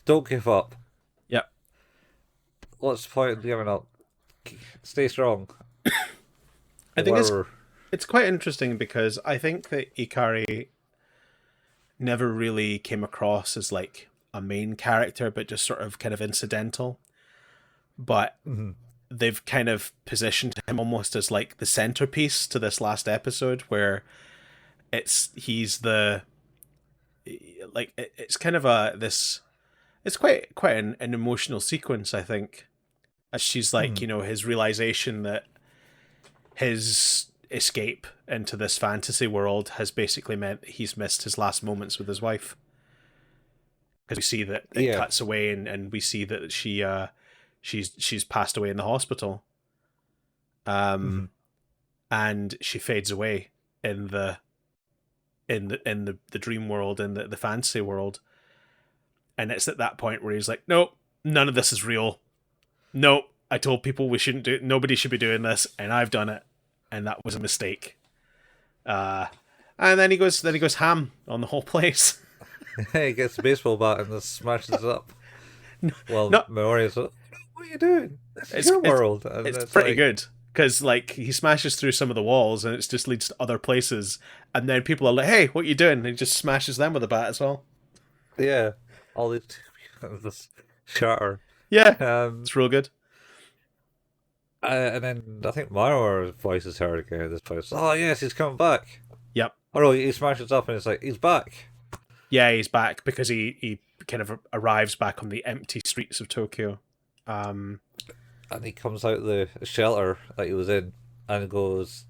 don't give up. Yep. What's the point of giving up? Stay strong." I think Whatever. it's quite interesting because I think that Ikari never really came across as like a main character, but just sort of kind of incidental. But they've kind of positioned him almost as like the centerpiece to this last episode, where he's the like it's kind of it's quite an emotional sequence, I think, as she's like his realization that his escape into this fantasy world has basically meant that he's missed his last moments with his wife, because we see that it cuts away, and we see that she's passed away in the hospital, and she fades away in the dream world, in the fantasy world. And it's at that point where he's like, nope, none of this is real. Nope, I told people we shouldn't do it. Nobody should be doing this, and I've done it, and that was a mistake. And then he goes ham on the whole place. He gets a baseball bat and just smashes it up. Well, No. Maori's like, "What are you doing? It's your world." And it's pretty good, because like he smashes through some of the walls, and it just leads to other places. And then people are like, "Hey, what are you doing?" And he just smashes them with a bat as well. Yeah, all these just shatter. Yeah, it's real good. And then I think Maniwa's voice is heard again at this point. Oh yes, he's coming back. Yep. Oh no, he smashes up and it's like, he's back. Yeah, he's back because he kind of arrives back on the empty streets of Tokyo. And he comes out of the shelter that he was in and goes,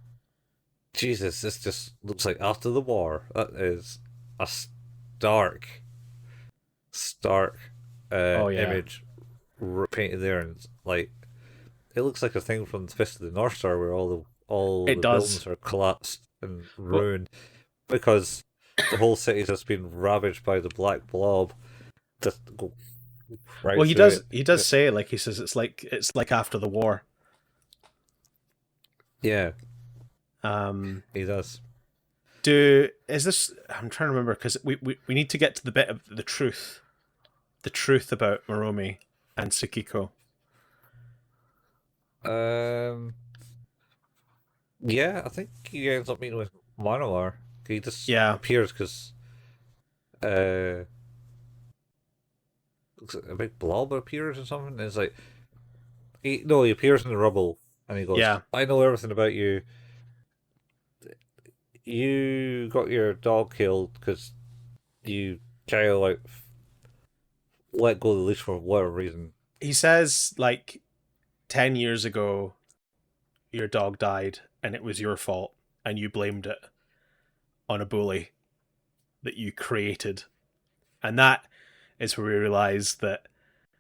Jesus, this just looks like after the war. That is a stark image painted there, and it's like, it looks like a thing from the Fist of the North Star, where all the buildings are collapsed and ruined because the whole city's just been ravaged by the black blob. Just go right. Well, he does say, like, he says it's like after the war. Yeah. He does. I'm trying to remember, because we need to get to the bit of the truth the truth about Maromi and Tsukiko? Um, yeah, I think he ends up meeting with Maniwa. He just Yeah, appears because uh, a big blob appears or something. And it's like he appears in the rubble and he goes, yeah. "I know everything about you. You got your dog killed because you kind of like let go of the leash for whatever reason." He says, like, 10 years ago, your dog died and it was your fault, and you blamed it on a bully that you created. And that is where we realize that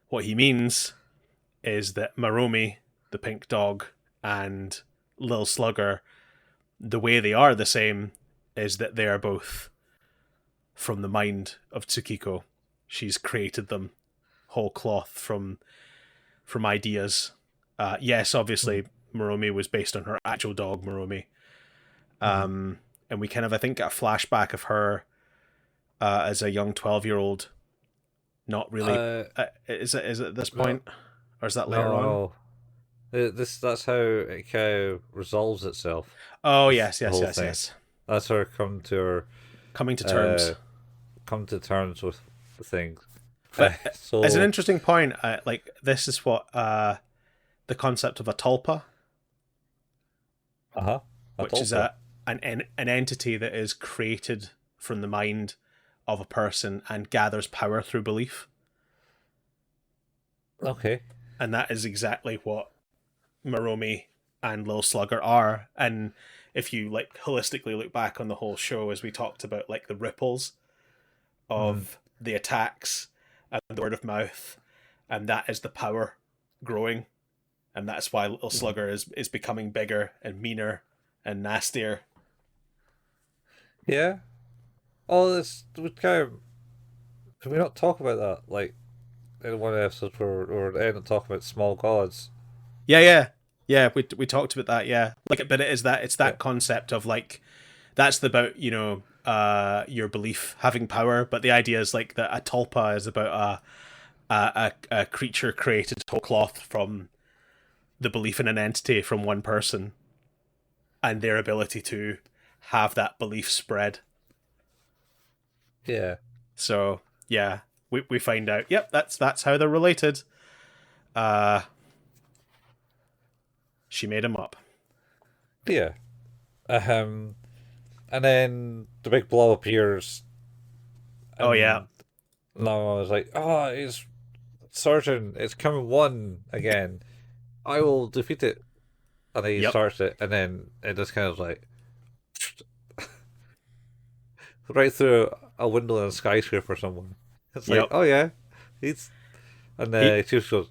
what he means is that Maromi, the pink dog, and Lil Slugger, the way they are the same is that they are both from the mind of Tsukiko. She's created them whole cloth from ideas. Yes, Mm. obviously, Maromi was based on her actual dog, Maromi. Mm. And we kind of, I think, get a flashback of her as a young 12-year-old. Not really. Uh, Is it at this no, point? Or is that later on? no. That's how it kind of resolves itself Oh, with yes, the yes, whole yes, thing. yes. That's her Coming to terms. uh come to terms with the things. But as an So interesting point, like, this is what the concept of a tulpa, I which told is her. an entity that is created from the mind of a person and gathers power through belief. Okay. And that is exactly what Maromi and Lil Slugger are. And if you, like, holistically look back on the whole show, as we talked about, like, the ripples Mm. of the attacks and the word of mouth, and that is the power growing, and that's why Little Mm. Slugger is becoming bigger and meaner and nastier. Yeah. Oh, this we kind of can we not talk about that? Like in one episode where we end up talking about small gods. Yeah, yeah, yeah. We talked about that. Yeah, like, but it's Yeah. that concept of, like, that's about, your belief having power, but the idea is, like, that a tulpa is about a creature created whole cloth from the belief in an entity from one person and their ability to have that belief spread. Yeah. So yeah, we find out. Yep, that's how they're related. Uh, she made him up. Yeah. Um and then the big blob appears Oh yeah, and now I was like, oh, it's Surgeon, it's coming one again. I will defeat it. And he yep, starts it, and then it just kind of like right through a window in a skyscraper someone. It's like, yep. oh yeah, he's and He she just goes,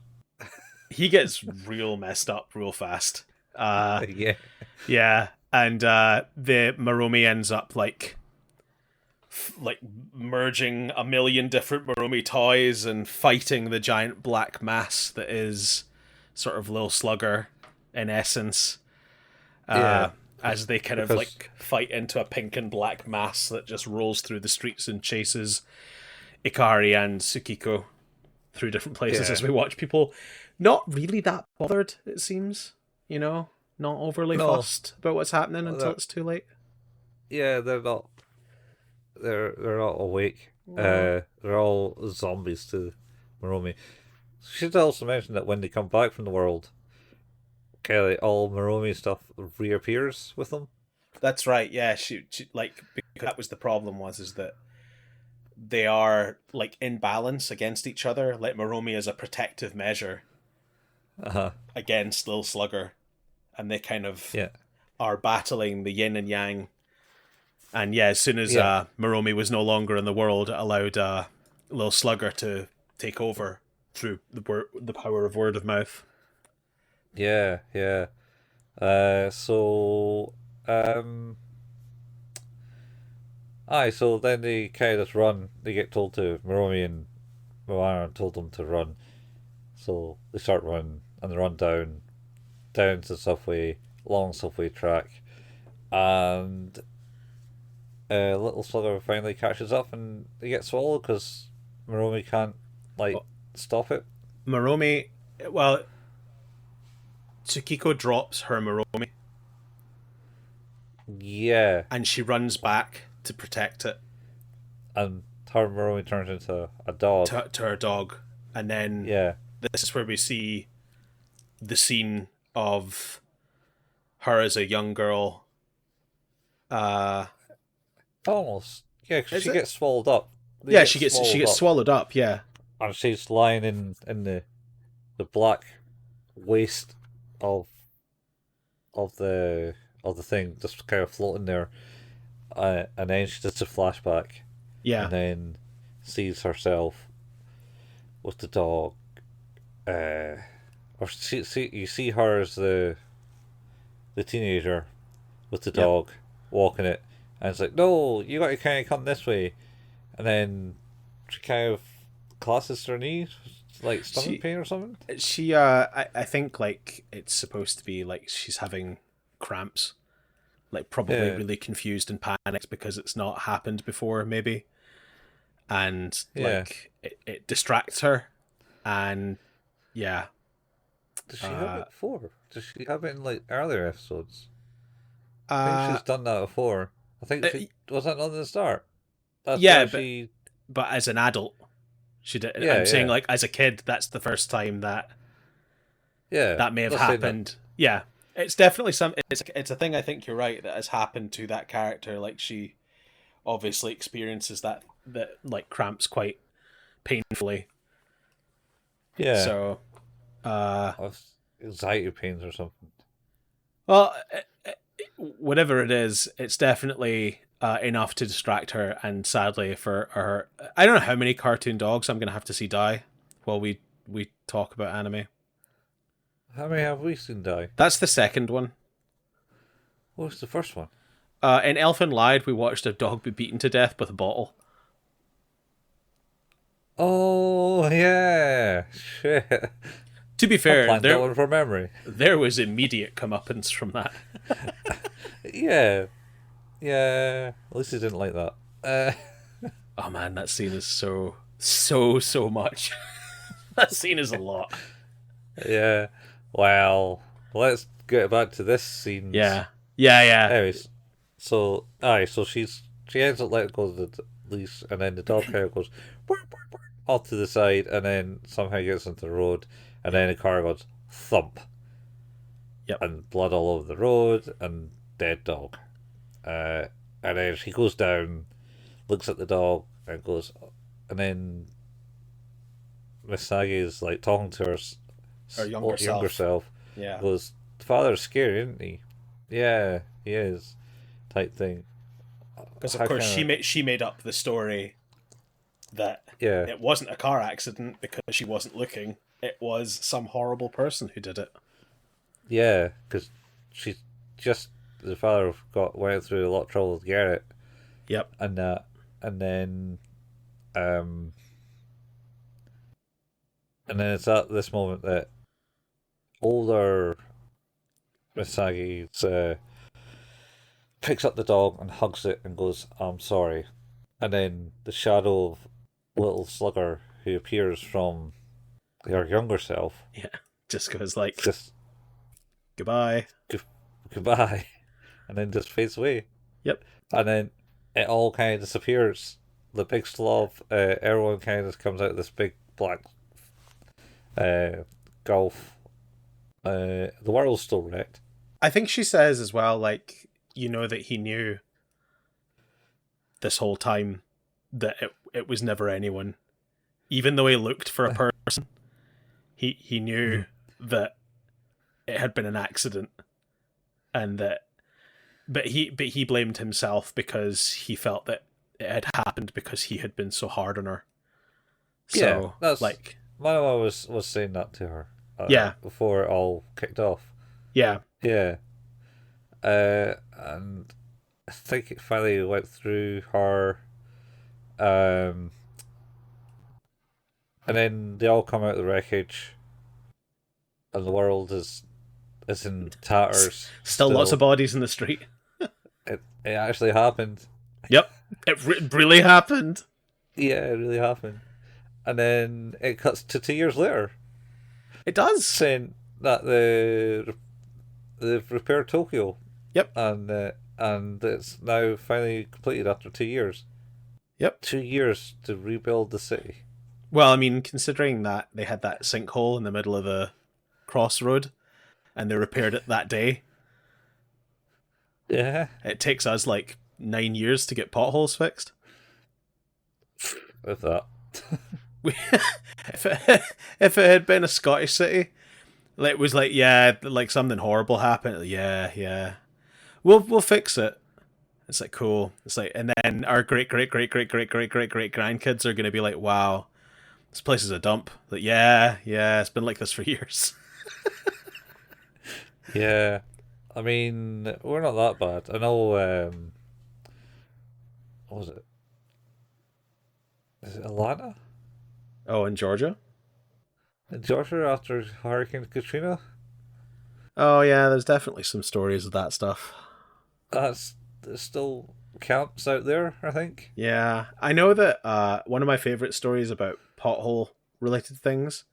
he gets real messed up real fast. yeah, Yeah, and the Maromi ends up, like merging a million different Maromi toys and fighting the giant black mass that is sort of Lil Slugger in essence. yeah, Uh, as they kind of, because like, fight into a pink and black mass that just rolls through the streets and chases Ikari and Tsukiko through different places yeah, as we watch people not really that bothered, it seems, not overly no, fussed about what's happening until they're, it's too late. yeah, they're not awake. Aw. They're all zombies to Maromi. Should also mention that when they come back from the world, kind of like all Maromi stuff reappears with them. That's right. Yeah, she, like, because that was the problem, was is that they are, like, in balance against each other. Like, Maromi is a protective measure Uh huh. against Lil Slugger, and they kind of Yeah. are battling the yin and yang. And yeah, as soon as Yeah. Maromi was no longer in the world, it allowed Lil Slugger to take over through the power of word of mouth. Yeah. Yeah. So, um, so then they kind of just run. They get told to Maromi and Moana told them to run. So they start running and they run down to the subway, long subway track, and Little Slugger finally catches up and they get swallowed because Maromi can't like, stop it. Maromi, well, Tsukiko drops her Maromi Yeah, and she runs back to protect it and her Maromi turns into a dog. to her dog. And then Yeah. this is where we see the scene of her as a young girl. Almost. Yeah, 'cause Is she it? gets swallowed up. Yeah, she gets swallowed up. Yeah, And she's lying in the black waste of of the of the thing, just kind of floating there. And then she does a flashback, yeah, and then sees herself with the dog. Or you see her as the teenager with the Yep. dog walking it, and it's like, no, you got to kind of come this way, and then she kind of classes her knee, like stomach pain or something. She I think like it's supposed to be like she's having cramps, like probably really confused and panicked because it's not happened before, maybe, and like it distracts her, and yeah. Does she have it before? Does she have it in like earlier episodes? I think she's Uh, done that before. I think was that not at the start? That's yeah, why but she. but as an adult, she did. Yeah, I'm saying yeah, like as a kid, that's the first time that yeah. that may have Let's say that. happened. Yeah, it's definitely some. It's a thing. I think you're right that has happened to that character. Like she obviously experiences that like cramps quite painfully. Yeah. So, anxiety pains or something. well, whatever it is, it's definitely enough to distract her. And sadly, for her, I don't know how many cartoon dogs I'm gonna have to see die while we talk about anime. How many have we seen die? That's the second one. What was the first one? In Elfin Lied, we watched a dog be beaten to death with a bottle. Oh yeah, shit. To be fair, That one from memory. there was immediate comeuppance from that. Yeah, yeah. At least he didn't like that. Oh man, that scene is so much. That scene is a lot. Yeah. Well, let's get back to this scene. Yeah. Anyways, so she ends up letting go of the leash, and then the dog kind of goes off to the side, and then somehow gets into the road, and then the car goes thump. Yep. And blood all over the road, and dead dog. And then she goes down, looks at the dog, and goes, and then Misagi is like talking to her younger self. Yeah. Goes, father's scary, isn't he? Yeah, he is. Type thing. Because of course she made up the story that it wasn't a car accident because she wasn't looking. It was some horrible person who did it. Yeah, because the father went through a lot of trouble to get it. Yep. And then it's at this moment that older Misagi picks up the dog and hugs it and goes, "I'm sorry." And then the shadow of Lil Slugger, who appears from her younger self, just goes like, just goodbye, goodbye, and then just fades away. Yep. And then it all kind of disappears. The big slob, everyone kind of comes out of this big black gulf. The world's still wrecked. I think she says as well, like, you know, that he knew this whole time that it was never anyone. Even though he looked for a person, he knew that it had been an accident, and that but he blamed himself because he felt that it had happened because he had been so hard on her. So that's like Maniwa was saying that to her. Before it all kicked off. Yeah. And I think it finally went through her. And then they all come out of the wreckage, and the world is in tatters. Still lots of bodies in the street. It actually happened. Yep, it really happened. Yeah, it really happened. and then it cuts to 2 years later, It does. saying that they've repaired Tokyo, Yep. and it's now finally completed after 2 years. Yep. 2 years to rebuild the city. Well, I mean, considering that they had that sinkhole in the middle of the crossroad and they repaired it that day, Yeah, it takes us like 9 years to get potholes fixed. with that. If it had been a Scottish city, it was like, yeah, like something horrible happened. Yeah, we'll fix it. It's like cool. It's like, and then our great grandkids are gonna be like, wow, this place is a dump. Like, yeah, it's been like this for years. Yeah, I mean, we're not that bad. I know. What was it? Is it Atlanta Oh, in Georgia. in Georgia after Hurricane Katrina? Oh yeah, there's definitely some stories of that stuff. There's still camps out there, I think. Yeah, I know that one of my favorite stories about pothole related things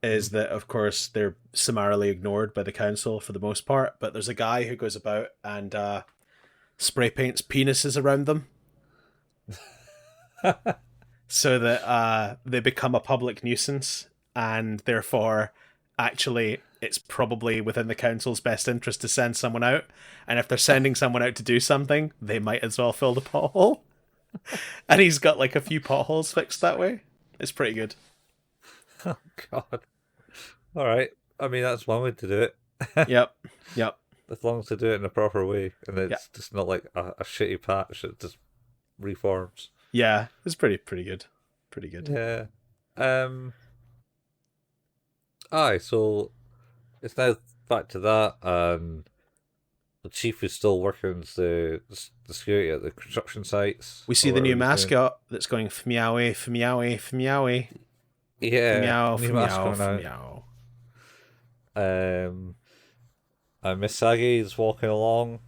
is that, of course, they're summarily ignored by the council for the most part, but there's a guy who goes about and spray paints penises around them so that they become a public nuisance, and therefore, actually, it's probably within the council's best interest to send someone out, and if they're sending someone out to do something, they might as well fill the pothole. And he's got like a few potholes fixed that way. It's pretty good. Oh God! All right. I mean, that's one way to do it. Yep. As long as they do it in a proper way, and it's Yep. just not like a shitty patch that just reforms. Yeah, it's pretty good. Pretty good. Yeah. Aye. So it's now back to that, and the chief is still working the security at the construction sites. We see or the new whatever he's doing. mascot that's going fmeowie, fmeowie, fmeowie, Yeah, meow, new mask meow, coming meow. out. And Miss Sagi's walking along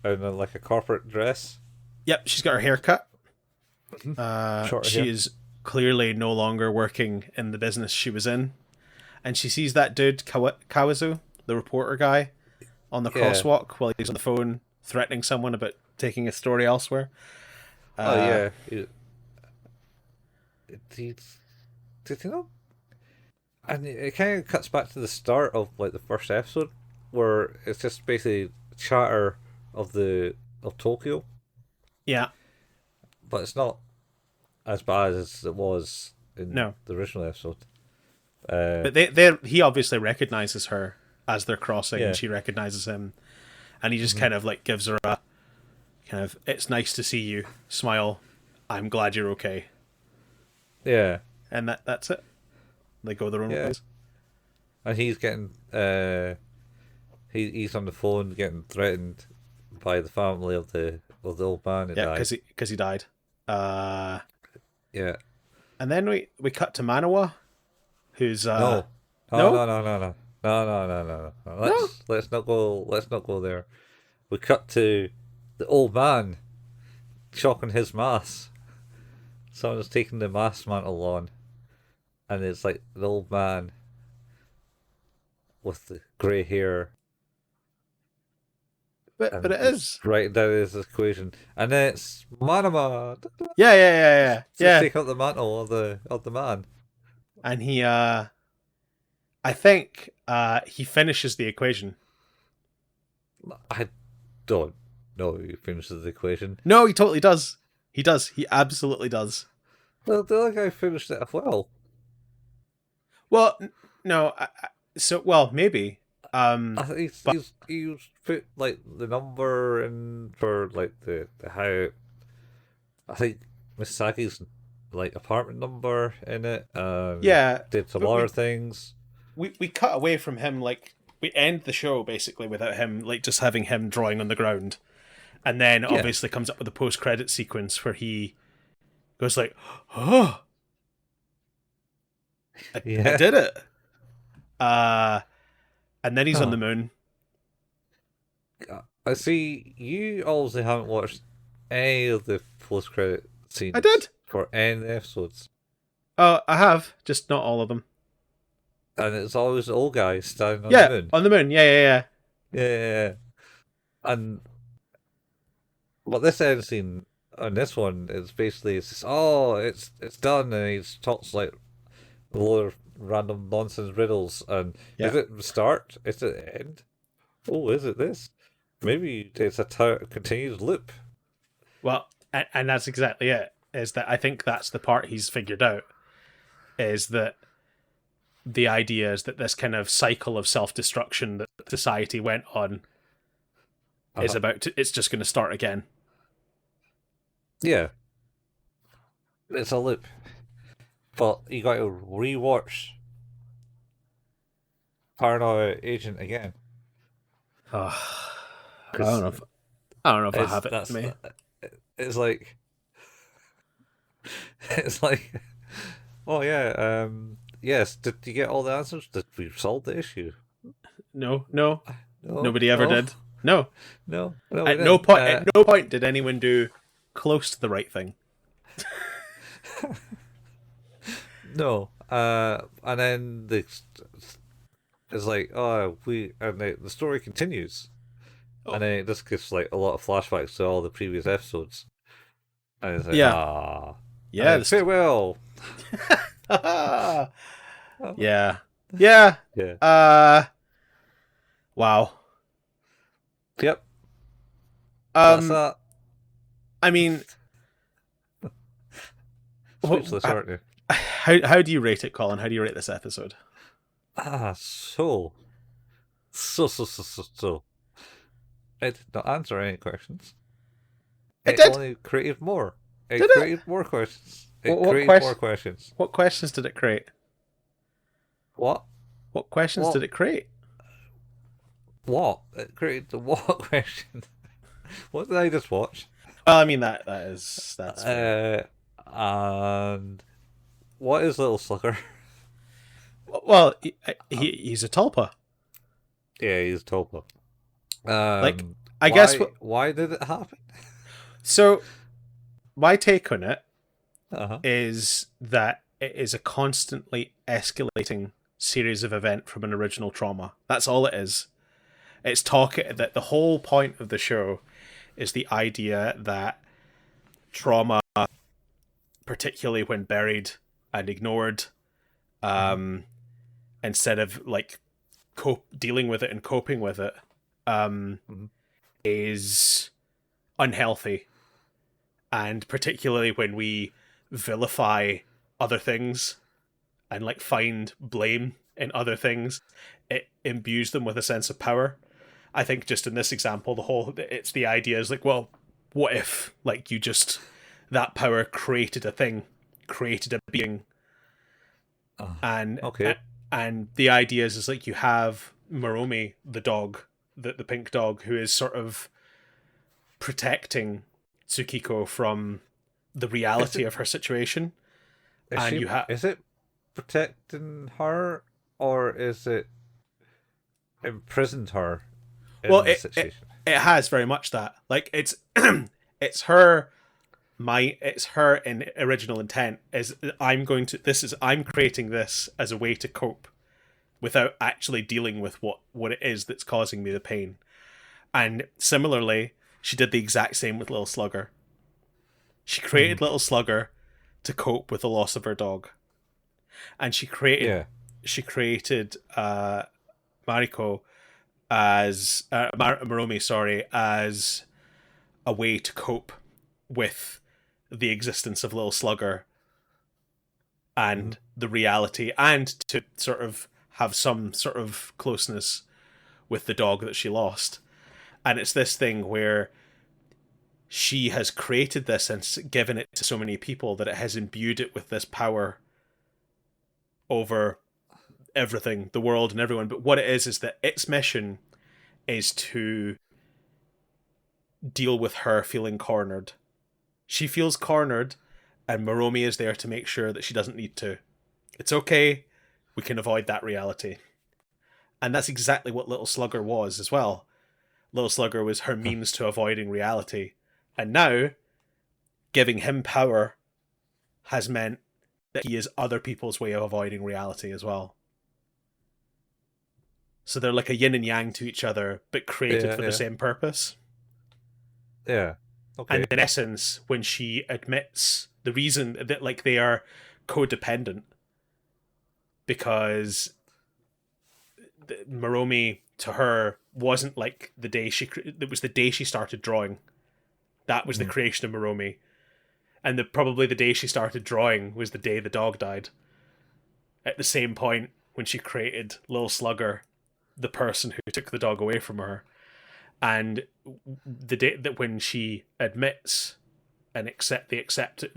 in like a corporate dress. Yep, she's got her hair cut. Short She hair. is clearly no longer working in the business she was in. And she sees that dude, Kawazu, the reporter guy, on the Yeah. crosswalk while he's on the phone threatening someone about taking a story elsewhere. Oh yeah. Did you know? And it kind of cuts back to the start of like the first episode, where it's just basically chatter of Tokyo, Yeah, but it's not as bad as it was in no. the original episode. But he obviously recognizes her as they're crossing, Yeah. and she recognizes him. And he just kind of like gives her a kind of, it's nice to see you, smile, I'm glad you're okay. Yeah, And that's it. They go their own Yeah. ways. and he's getting he's on the phone getting threatened by the family of the old man who Yeah, died. because he died. Yeah. And then we cut to Maniwa, who's No. no? No. Let's not go there. We cut to the old man chalking his mask. Someone's taking the mask mantle on, and it's like the old man with the grey hair. but it he's is. writing down his equation, and then it's Manama. Yeah. Take up the mantle of the man. And he I think he finishes the equation. I don't know he finishes the equation. No, he totally does. He does. He absolutely does. The other guy finished it as well. Well, no. Well, maybe. I think he's put like the number in for like the how. I think Misaki's like apartment number in it. Yeah, Did some but other things. we cut away from him. Like, we end the show basically without him, like, just having him drawing on the ground, and then obviously comes up with a post-credit sequence where he goes like, "Oh, I did it!" And then he's on the moon. I see you obviously haven't watched any of the post credit scenes. I did. For any episodes. Oh, I have, just not all of them. And it's always the old guy standing on the Yeah, moon. on the moon. Yeah. Yeah. And what this end scene on this one is basically it's just, oh, it's done, and he talks like a load of random nonsense riddles. And Yeah. is it the start? Is it the end? Oh, is it this? Maybe it's a continued loop. Well, and that's exactly it. Is that I think that's the part he's figured out. Is that the idea is that this kind of cycle of self-destruction that society went on is about to, it's just going to start again. Yeah, it's a loop. But you got to rewatch Paranoia Agent again. Oh, I don't know. I don't know if I have it in me. It's like, it's like, oh yeah, yes. Did you get all the answers? Did we solve the issue? No. No, Nobody ever did. No. No. At no point. At no point did anyone do close to the right thing. No. And then it's like, oh, the story continues, and then it just gives like a lot of flashbacks to all the previous episodes, and it's like, yeah, farewell. Yeah. Wow. Yep. That's that. I mean, Speechless, aren't you? How do you rate it, Colin? How do you rate this episode? So. It did not answer any questions. It did. Only created more. Did created more questions. More questions. What questions did it create? What? What questions did it create? What? It created the what question? What did I just watch? Well, I mean that's and what is Lil Slugger? Well, he's a tulpa. Yeah, he's tulpa. I guess why did it happen? So, my take on it is that it is a constantly escalating series of event from an original trauma. That's all it is. It's that the whole point of the show is the idea that trauma, particularly when buried and ignored, instead of like dealing with it and coping with it, is unhealthy. And particularly when we vilify other things and like find blame in other things, it imbues them with a sense of power. I think just in this example, it's the idea is like, well, what if like you just, that power created a thing, created a being. And the idea is like you have Maromi, the dog, the pink dog, who is sort of protecting Tsukiko from the reality of her situation. Is it protecting her, or is it imprisoned her? Well, it has very much that. Like it's it's her in original intent is I'm creating this as a way to cope without actually dealing with what it is that's causing me the pain. And similarly, she did the exact same with Lil Slugger. She created Lil Slugger to cope with the loss of her dog. And she created Mariko as Maromi, as a way to cope with the existence of Lil Slugger and the reality, and to sort of have some sort of closeness with the dog that she lost. And it's this thing where she has created this and given it to so many people that it has imbued it with this power over everything, the world and everyone. But what it is that its mission is to deal with her feeling cornered. She feels cornered, and Maromi is there to make sure that she doesn't need to. It's okay. We can avoid that reality. And that's exactly what Little Slugger was as well. Little Slugger was her means to avoiding reality. And now, giving him power has meant that he is other people's way of avoiding reality as well. So they're like a yin and yang to each other, but created for the same purpose. Yeah. And Okay. in essence, when she admits the reason that like they are codependent, because Maromi to her wasn't like the day it was the day she started drawing. That was the creation of Maromi. And probably the day she started drawing was the day the dog died. At the same point when she created Lil Slugger, the person who took the dog away from her. And the day that when she admits and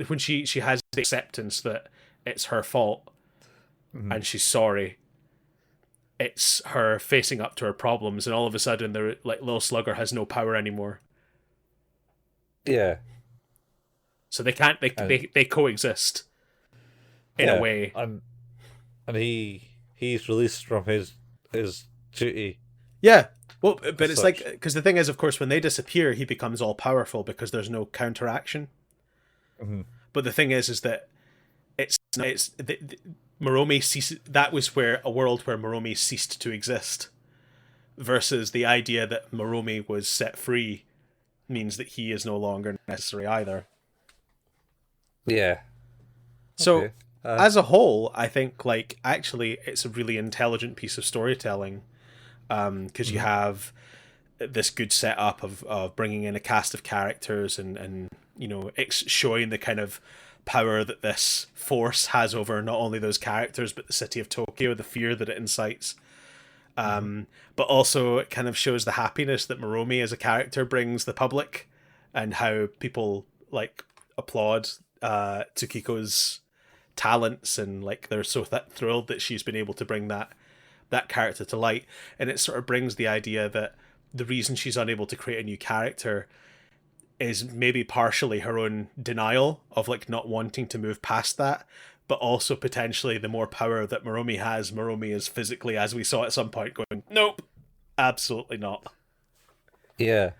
when she has the acceptance that it's her fault and she's sorry, it's her facing up to her problems, and all of a sudden they're like Lil Slugger has no power anymore. Yeah. So they can't they coexist in a way. And he's released from his duty. Yeah. Well, but it's such. like, because the thing is, of course, when they disappear, he becomes all powerful because there's no counteraction. But the thing is that Maromi ceases. That was where a world where Maromi ceased to exist, versus the idea that Maromi was set free means that he is no longer necessary either. Yeah. So, Okay. as a whole, I think like actually it's a really intelligent piece of storytelling, because you have this good setup of bringing in a cast of characters and you know showing the kind of power that this force has over not only those characters but the city of Tokyo, the fear that it incites. But also it kind of shows the happiness that Maromi as a character brings the public, and how people like applaud Tsukiko's talents, and like they're so thrilled that she's been able to bring that character to light. And it sort of brings the idea that the reason she's unable to create a new character is maybe partially her own denial of like not wanting to move past that, but also potentially the more power that Maromi has. Maromi is physically, as we saw at some point, going, nope, absolutely not. Yeah.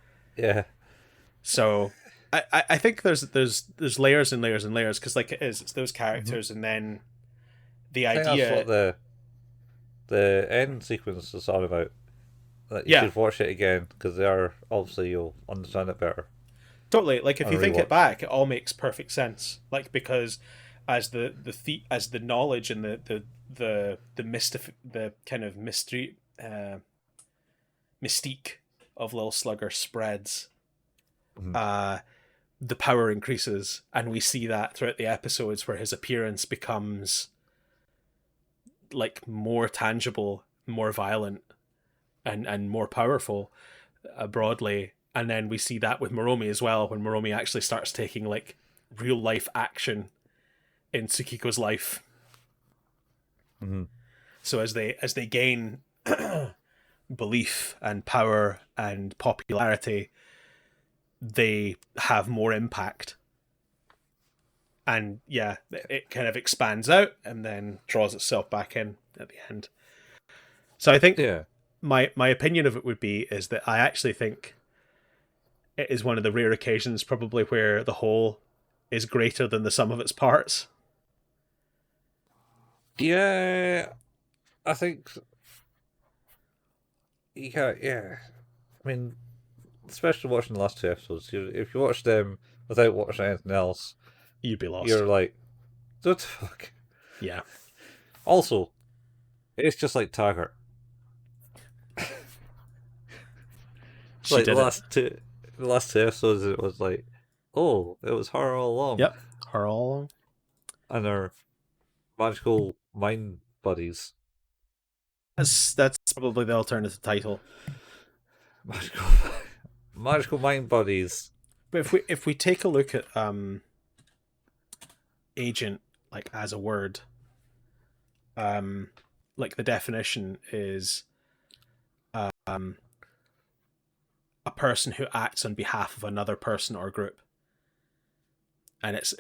So I think there's layers and layers and layers, because like it's those characters, and then the I think idea. that's what the end sequence is all about. Like, you should watch it again, because they are obviously you'll understand it better. Totally. Like if you think it back, it all makes perfect sense. Like because as the knowledge and the kind of mystery mystique of Lil Slugger spreads, the power increases, and we see that throughout the episodes where his appearance becomes like more tangible, more violent, and more powerful broadly. And then we see that with Maromi as well, when Maromi actually starts taking like real life action in Tsukiko's life. So as they gain belief and power and popularity, they have more impact. And yeah, it kind of expands out and then draws itself back in at the end. So I think my opinion of it would be is that I actually think it is one of the rare occasions probably where the whole is greater than the sum of its parts. Yeah, I think. Yeah. I mean, especially watching the last two episodes, if you watch them without watching anything else, you'd be lost. You're like, what the fuck? Yeah. Also, it's just like Taggart. Like the last two episodes, it was like, oh, it was her all along. Yep, her all along. And her magical mind buddies. That's probably the alternative title. Magical mind buddies. But if we take a look at agent like as a word, like the definition is a person who acts on behalf of another person or group. And it's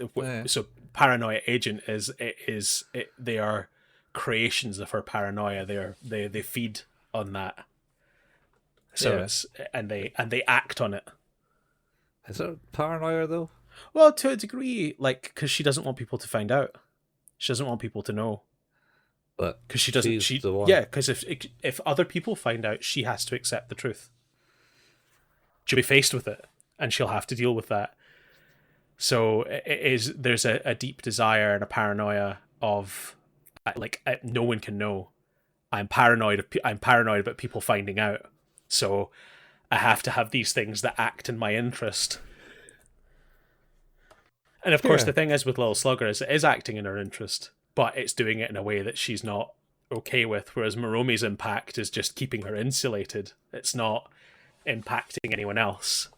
so Paranoia Agent they are creations of her paranoia. They feed on that. So it's and they act on it. Is it paranoia though? Well, to a degree, like because she doesn't want people to find out. She doesn't want people to know. But Because she doesn't. she's the one. Yeah, because if other people find out, she has to accept the truth. She'll be faced with it, and she'll have to deal with that. So there's a deep desire and a paranoia of no one can know. I'm paranoid. I'm paranoid about people finding out. So I have to have these things that act in my interest. And of course, Yeah. the thing is with Lil Slugger is it is acting in her interest, but it's doing it in a way that she's not okay with. Whereas Maromi's impact is just keeping her insulated. It's not impacting anyone else.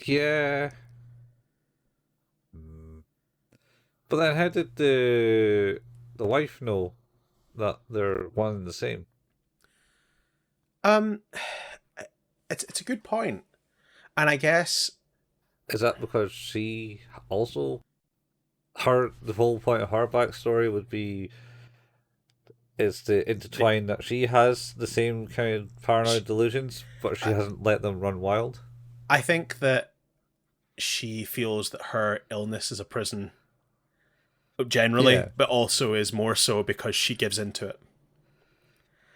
Yeah. But then how did the wife know that they're one and the same? Um, it's a good point, and I guess Is that because she also the whole point of her backstory would be is to intertwine that she has the same kind of paranoid delusions, but she hasn't let them run wild? I think that she feels that her illness is a prison generally, Yeah. but also is more so because she gives into it.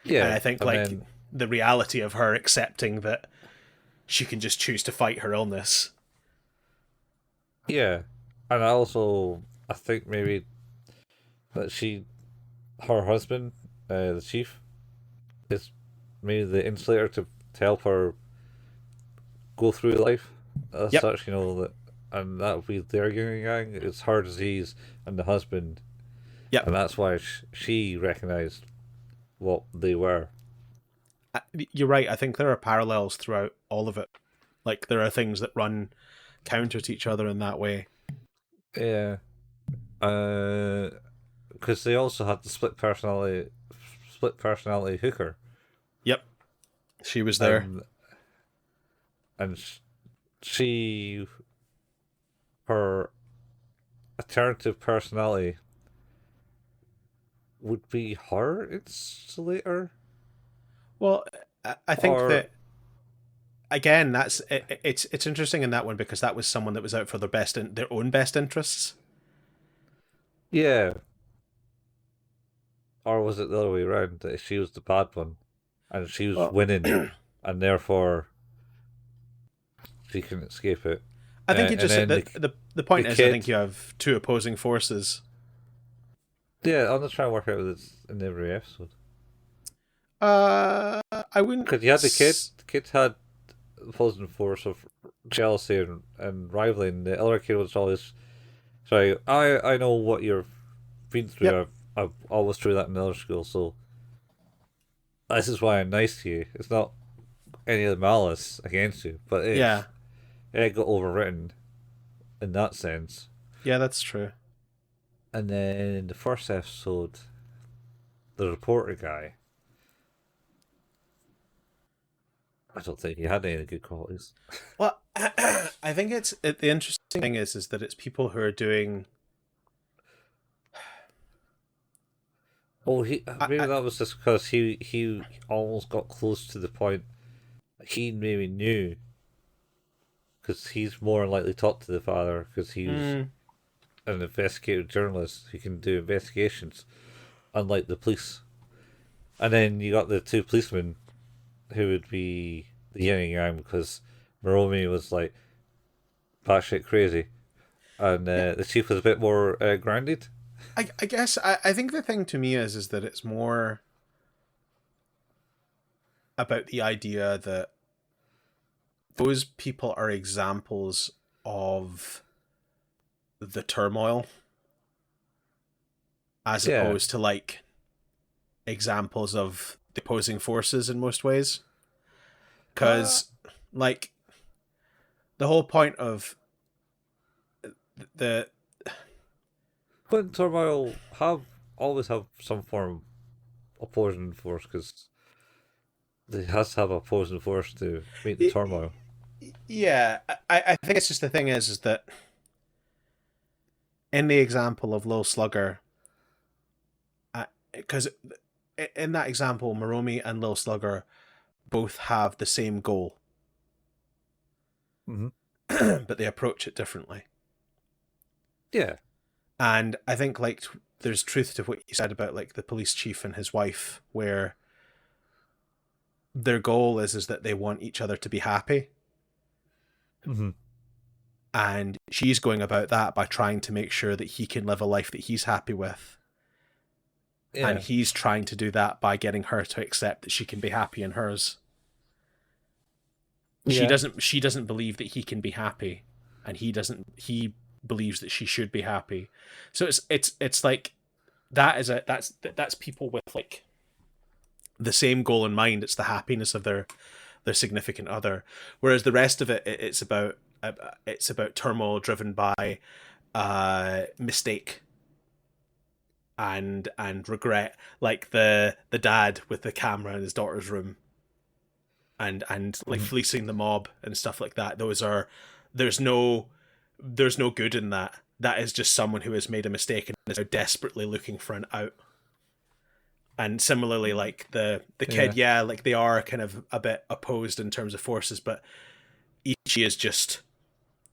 And Yeah. I think And then the reality of her accepting that she can just choose to fight her illness. yeah. And I think maybe that her husband, the chief, is maybe the insulator to help her go through life as Yep. such, that, and that would be their yin and yang. It's her disease and the husband, Yep. and that's why she recognized what they were. You're right. I think there are parallels throughout all of it. Like there are things that run counter to each other in that way. Yeah, because they also had the split personality hooker, Yep. She was there. and she her alternative personality would be her insulator. Well, I think Or that again, it's interesting in that one because that was someone that was out for their own best interests. yeah, or was it the other way around? That she was the bad one, and she was Well, winning, and therefore she couldn't escape it. I think you And just then the the point is I think kid, you have two opposing forces. yeah, I'm just trying to work out this in every episode. I wouldn't. Because you had the kid. The kid had the opposing force of jealousy and rivaling. The other kid was always, sorry, I know what you've been through. Yep. I've always through that in other school, so this is why I'm nice to you. It's not any of the malice against you, but Yeah. it got overwritten in that sense. Yeah, that's true. And then in the first episode, the reporter guy, I don't think he had any good qualities. Well, I think the interesting thing is that it's people who are doing. Oh, maybe I, that was just because he almost got close to the point he maybe knew, because he's more likely to talk to the father because he's an investigative journalist who can do investigations, unlike the police. And then you got the two policemen who would be the yin and yang because Maromi was like batshit crazy, and the chief was a bit more grounded. I guess I think the thing to me is that it's more about the idea that those people are examples of the turmoil as Yeah. opposed to examples of the opposing forces in most ways. Because the whole point of the But turmoil always have some form of opposing force because they has to have opposing force to meet the turmoil. yeah, I think it's just the thing is that in the example of Lil Slugger, because in that example, Maromi and Lil Slugger both have the same goal, Mm-hmm. but they approach it differently. Yeah, And I think like there's truth to what you said about like the police chief and his wife, where their goal is that they want each other to be happy. Mm-hmm. And she's going about that by trying to make sure that he can live a life that he's happy with. Yeah. And he's trying to do that by getting her to accept that she can be happy in hers. Yeah. She doesn't believe that he can be happy, and he believes that she should be happy. So it's like that's people with like the same goal in mind. It's the happiness of their significant other, whereas the rest of it's about turmoil driven by mistake and regret, like the dad with the camera in his daughter's room and like Mm-hmm. fleecing the mob and stuff like that. There's no good in that. That is just someone who has made a mistake and is now desperately looking for an out. And similarly, like the kid, yeah, like they are kind of a bit opposed in terms of forces, but Ichi is just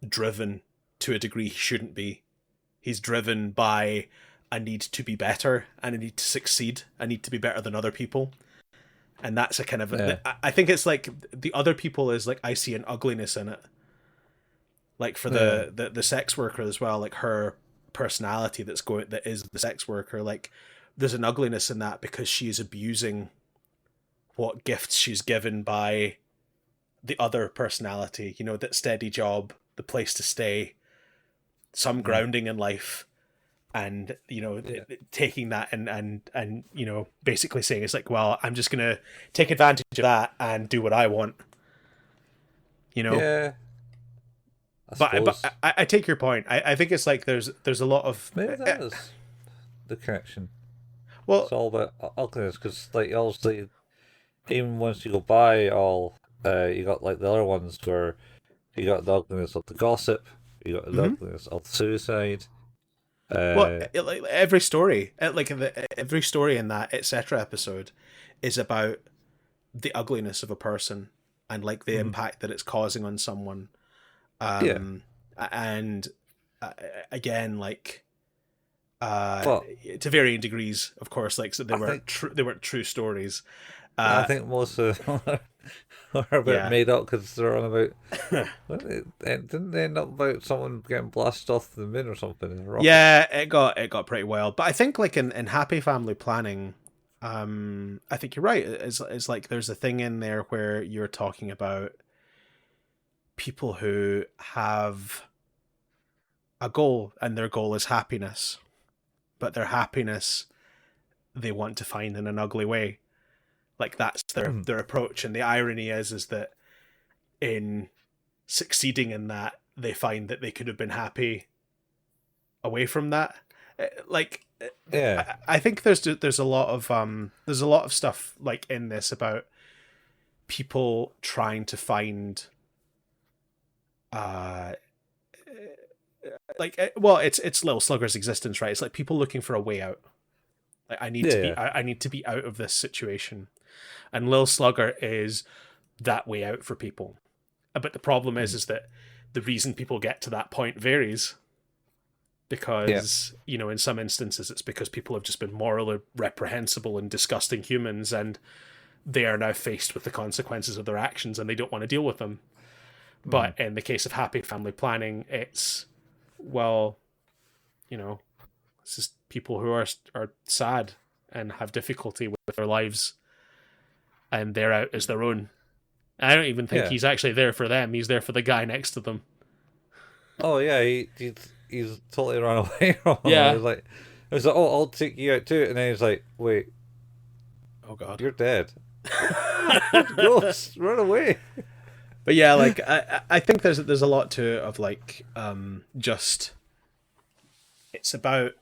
driven to a degree he shouldn't be. He's driven by a need to be better and a need to succeed, a need to be better than other people. And that's a kind of Yeah. I think it's like the other people is like I see an ugliness in it. Like for the sex worker as well, like her personality that is the sex worker, like there's an ugliness in that because she is abusing what gifts she's given by the other personality, you know, that steady job, the place to stay, some grounding in life, and you know, taking that and you know, basically saying it's like, well, I'm just gonna take advantage of that and do what I want, you know. Yeah. I But suppose I take your point. I think it's like there's a lot of maybe that is the connection. well, It's all about ugliness because, like, obviously, even once you go by all, you got like the other ones where you got the ugliness of the gossip, you got the mhm. ugliness of the suicide. Well, Uh, like every story, every story in that etc. episode is about the ugliness of a person and like the mhm. impact that it's causing on someone. Yeah, Um, and again, like but to varying degrees, of course. Like so I think they weren't true stories. I Uh, think most of them are a bit yeah. made up because they're on about. Didn't they end up about someone getting blasted off the moon or something in a rocket? Yeah, it got pretty wild. But I think like in Happy Family Planning, I think you're right. It's like there's a thing in there where you're talking about people who have a goal and their goal is happiness, but their happiness they want to find in an ugly way. Like that's Mhm. their approach. And the irony is that in succeeding in that, they find that they could have been happy away from that. Like Yeah, I think there's a lot of stuff like in this about people trying to find uh like well it's Lil Slugger's existence, right? It's like people looking for a way out. Like yeah, I need to be out of this situation, and Lil Slugger is that way out for people. But the problem mhm. is that the reason people get to that point varies Yeah, because you know in some instances it's because people have just been morally reprehensible and disgusting humans and they are now faced with the consequences of their actions and they don't want to deal with them. mhm. But in the case of Happy Family Planning, it's well, you know, it's just people who are sad and have difficulty with their lives, and their out is their own. I don't even think Yeah. he's actually there for them. He's there for the guy next to them. Oh yeah, he's totally run away from him. Yeah. It was like, oh, I'll take you out too, and then he's like, wait, Oh God. you're dead. Ghost, run away. But yeah, like I think there's a lot to it of like just it's about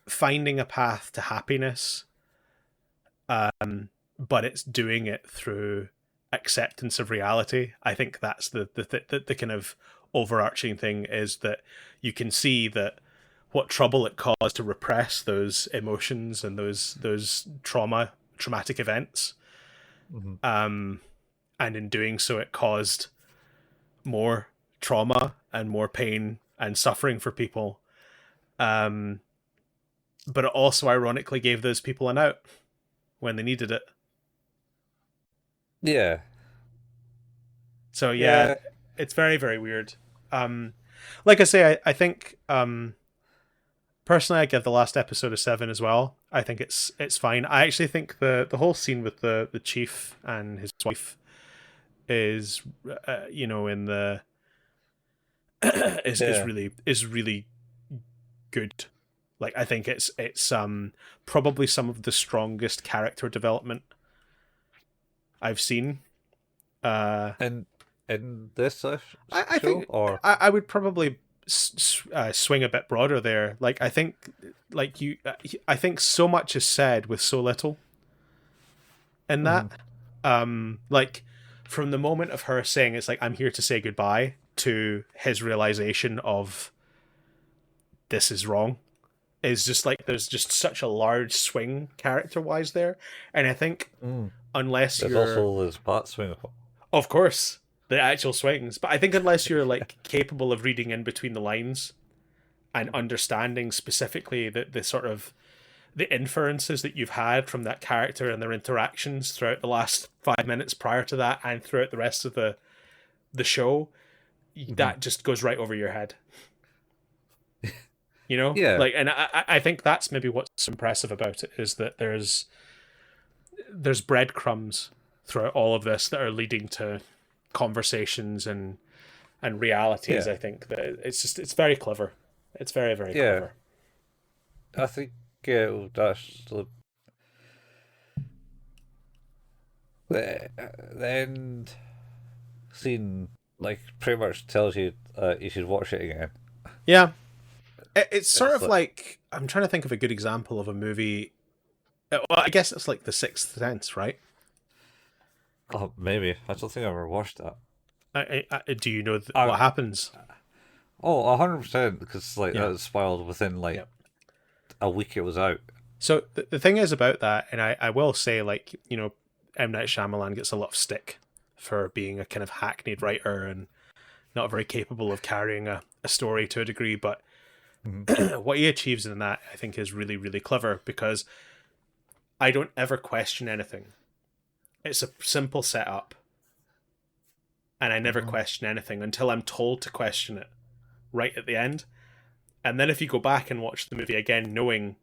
finding a path to happiness, but it's doing it through acceptance of reality. I think that's the kind of overarching thing is that you can see that what trouble it caused to repress those emotions and those traumatic events, Mhm. and in doing so it caused more trauma and more pain and suffering for people. Um, but it also ironically gave those people an out when they needed it. Yeah. So yeah, Yeah. it's very, very weird. Like I say, I think personally I give the last episode a 7 as well. I think it's fine. I actually think the whole scene with the chief and his wife is in the Yeah. is really good. Like I think it's probably some of the strongest character development I've seen. And in this I show, think or I would probably swing a bit broader there. Like I think, I think so much is said with so little in that. Mhm. Like from the moment of her saying it's like I'm here to say goodbye to his realization of this is wrong is just like there's just such a large swing character wise there, and I think mm. unless There's you're also this bat swing. of course the actual swings, but I think unless you're like capable of reading in between the lines and understanding specifically the sort of the inferences that you've had from that character and their interactions throughout the last 5 minutes prior to that and throughout the rest of the show, Mhm. that just goes right over your head. You know, Yeah. like, and I think that's maybe what's impressive about it is that there's breadcrumbs throughout all of this that are leading to conversations and realities. Yeah. I think that it's very clever. It's very, very Yeah. clever. I think that's the end scene. Like pretty much tells you you should watch it again. Yeah, it's sort It's of like, like I'm trying to think of a good example of a movie. Well, I guess it's like The Sixth Sense, right? oh, maybe I don't think I ever watched that. Do you know I what happens? Oh, 100% because like Yeah, that was spoiled within like yeah. a week it was out. So the thing is about that, and I will say, like, M. Night Shyamalan gets a lot of stick for being a kind of hackneyed writer and not very capable of carrying a story to a degree, but Mhm. what he achieves in that, I think, is really, really clever because I don't ever question anything. It's a simple setup, and I never Mhm. question anything until I'm told to question it right at the end. And then if you go back and watch the movie again, knowing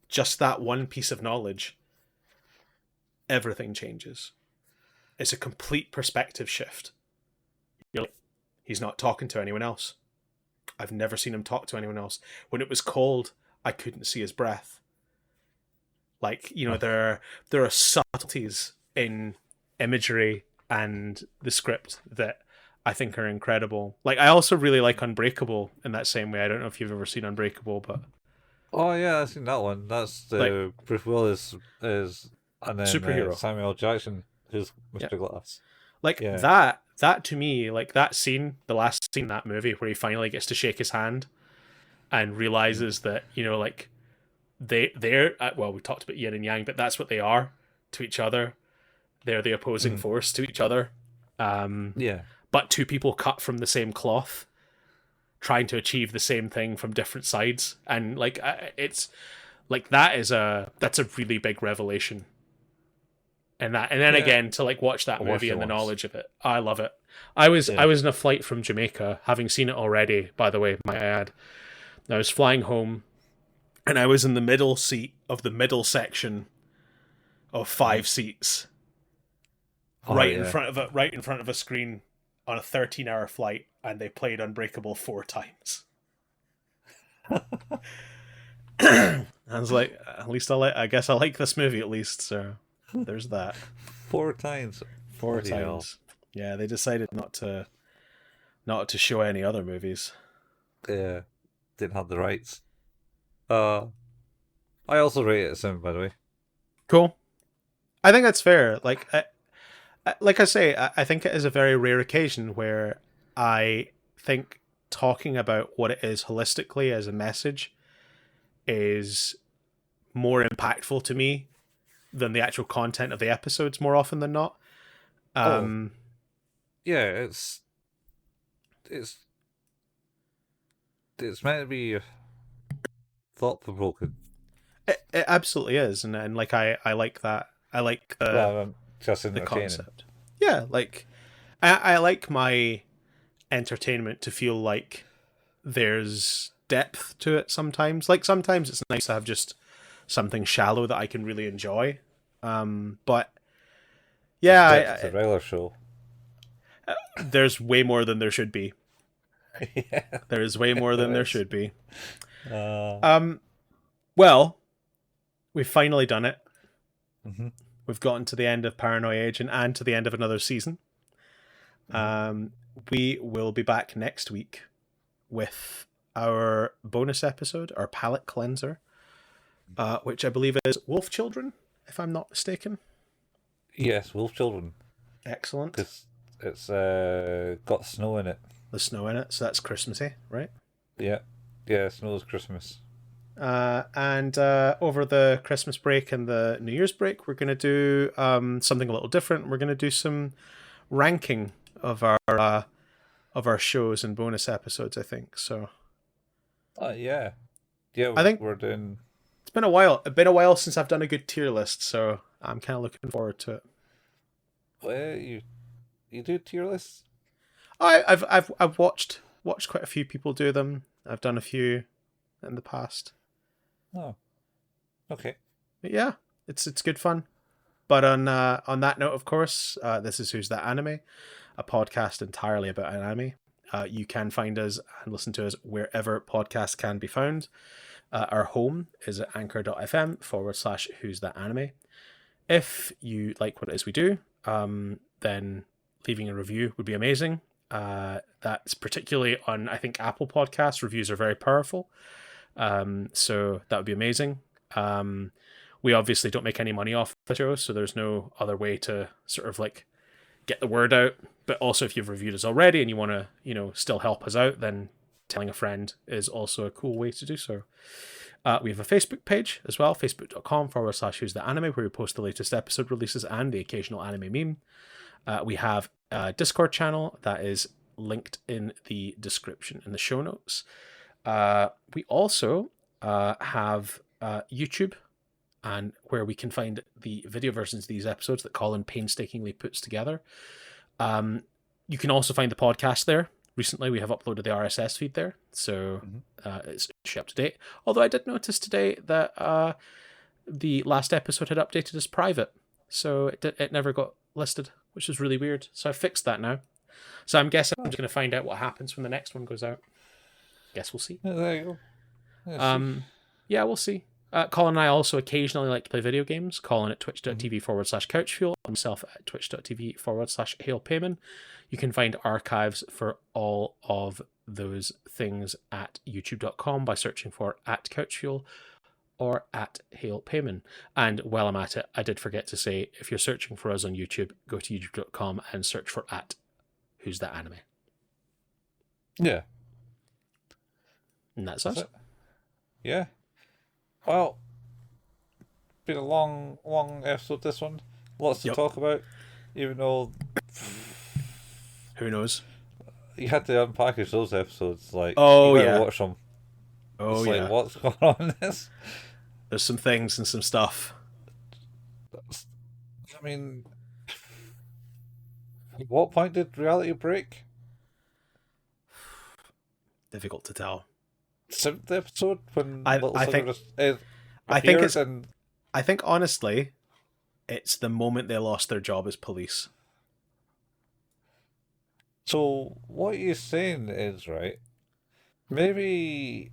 just that one piece of knowledge, everything changes. It's a complete perspective shift. You're like, he's not talking to anyone else. I've never seen him talk to anyone else. When it was cold, I couldn't see his breath. Like, there are subtleties in imagery and the script that I think are incredible. Like, I also really like Unbreakable in that same way. I don't know if you've ever seen Unbreakable, but Oh yeah, I've seen that one. That's like the Bruce Willis is, and then superhero. Samuel Jackson who's Yeah. Mr. Glass. Like Yeah. that to me, like that scene, the last scene in that movie where he finally gets to shake his hand and Mhm. realizes that, like they're well, we talked about yin and yang, but that's what they are to each other. They're the opposing Mhm. force to each other. Um, Yeah. but two people cut from the same cloth, trying to achieve the same thing from different sides, and like it's like that's a really big revelation. And then Yeah. again to like watch that I movie watched it and the once. knowledge of it, I love it. I Yeah. was in a flight from Jamaica, having seen it already. By the way, my ad. I was flying home, and I was in the middle seat of the middle section of Mhm. 5 seats, Oh yeah. right in front of a screen on a 13-hour flight, and they played Unbreakable 4 times. I was like, at least I guess I like this movie at least. So there's that. 4 times. Four Bloody hell. times. Yeah, they decided not to show any other movies. Yeah. Didn't have the rights. Uh, I also rate it a 7, by the way. Cool. I think that's fair. Like I say, I think it is a very rare occasion where I think talking about what it is holistically as a message is more impactful to me than the actual content of the episodes more often than not. Oh Um, yeah, it's it's meant to be thought provoking. It absolutely is, and like I like that. I like Rather than just the entertaining. concept. Yeah, like I like my entertainment to feel like there's depth to it sometimes. Like sometimes it's nice to have just something shallow that I can really enjoy. But yeah, Depth to the regular show. there's way more than there should be. Yeah, There is way more than there there is. should be. Uh, Well, we've finally done it. mhm. We've gotten to the end of Paranoia Agent and to the end of another season. We will be back next week with our bonus episode, our palate cleanser, which I believe is Wolf Children, if I'm not mistaken. Yes, Wolf Children. Excellent. Because it's got snow in it. The snow in it, so that's Christmassy, right? Yeah. Yeah, snow's Christmas. And over the Christmas break and the New Year's break, we're going to do something a little different. We're going to do some ranking of our shows and bonus episodes, I think. So, Yeah. Yeah, I think we're doing... it's been a while. It's been a while since I've done a good tier list, so I'm kind of looking forward to it. Well, you do tier lists? I've watched quite a few people do them. I've done a few in the past. Oh. Okay. But yeah, it's good fun. But on that note, of course, this is Who's That Anime, a podcast entirely about anime. You can find us and listen to us wherever podcasts can be found. Our home is at anchor.fm/Who's That Anime. If you like what it is we do, then leaving a review would be amazing. That's particularly on, I think, Apple Podcasts. Reviews are very powerful. So that would be amazing. We obviously don't make any money off the show, so there's no other way to sort of like get the word out. But also, if you've reviewed us already and you want to, still help us out, then telling a friend is also a cool way to do so. We have a Facebook page as well, facebook.com/Who's the Anime, where we post the latest episode releases and the occasional anime meme. We have a Discord channel that is linked in the description in the show notes. We also have YouTube, and where we can find the video versions of these episodes that Colin painstakingly puts together. You can also find the podcast there. Recently, we have uploaded the RSS feed there, so it's up to date. Although I did notice today that the last episode had updated as private, so it never got listed, which is really weird. So I fixed that now. So I'm guessing I'm just going to find out what happens when the next one goes out. Guess we'll see. There you go. Yeah, we'll see. Colin and I also occasionally like to play video games. Colin at twitch.tv/couchfuel, and myself at twitch.tv/hailpayman. You can find archives for all of those things at youtube.com by searching for @couchfuel or @hailpayman. And while I'm at it, I did forget to say, if you're searching for us on YouTube, go to youtube.com and search for @Who's That Anime. Yeah. And that's us. It. Yeah. Well, been a long episode, this one. Lots to talk about, even though... Who knows? You had to unpackage those episodes, like, oh, you gotta watch them. Oh, it's yeah. Like, what's going on in this? There's some things and some stuff. I mean, at what point did reality break? Difficult to tell. 7th episode, when I think just I think it's and... I think honestly, it's the moment they lost their job as police. So what you're saying is, right, maybe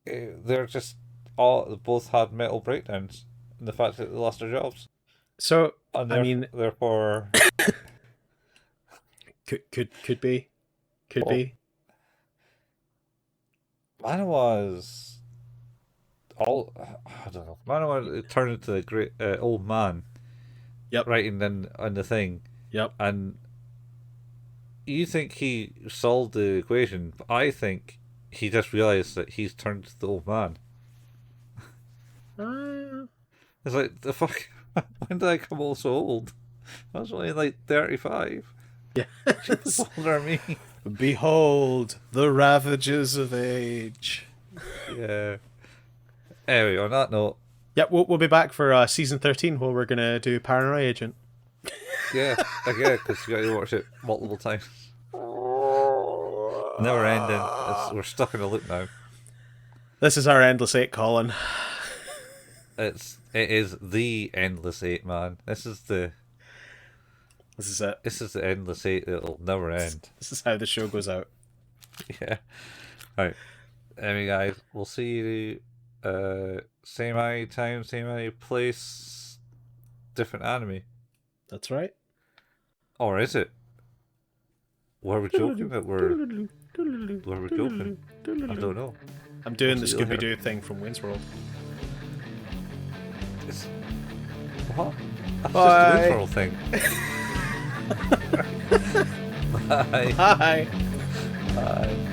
they're just both had mental breakdowns in the fact that they lost their jobs. So And I mean, therefore, could be. Maniwa's all, I don't know. Maniwa turned into a great old man. Yep. Writing on the thing. Yep. And you think he solved the equation, but I think he just realized that he's turned to the old man. It's like, the fuck, when did I come all so old? I was only like 35. Yeah. She's older than me. Behold the ravages of age. Yeah. Anyway, on that note, Yep, we'll be back for season 13 where we're gonna do Paranoia Agent. yeah, again, because you got to watch it multiple times. Never ending. We're stuck in a loop now. This is our endless 8, Colin. It is the endless 8, man. This is it. This is the endless 8 that'll never end. This is how the show goes out. Yeah. Right. Anyway, guys, we'll see you same time, same place, different anime. That's right. Or is it? Were we joking that were we joking? I don't know. I'm doing the Scooby-Doo thing from Wayne's World. What? That's Bye. just the Wayne's World thing. Bye. Bye. Bye.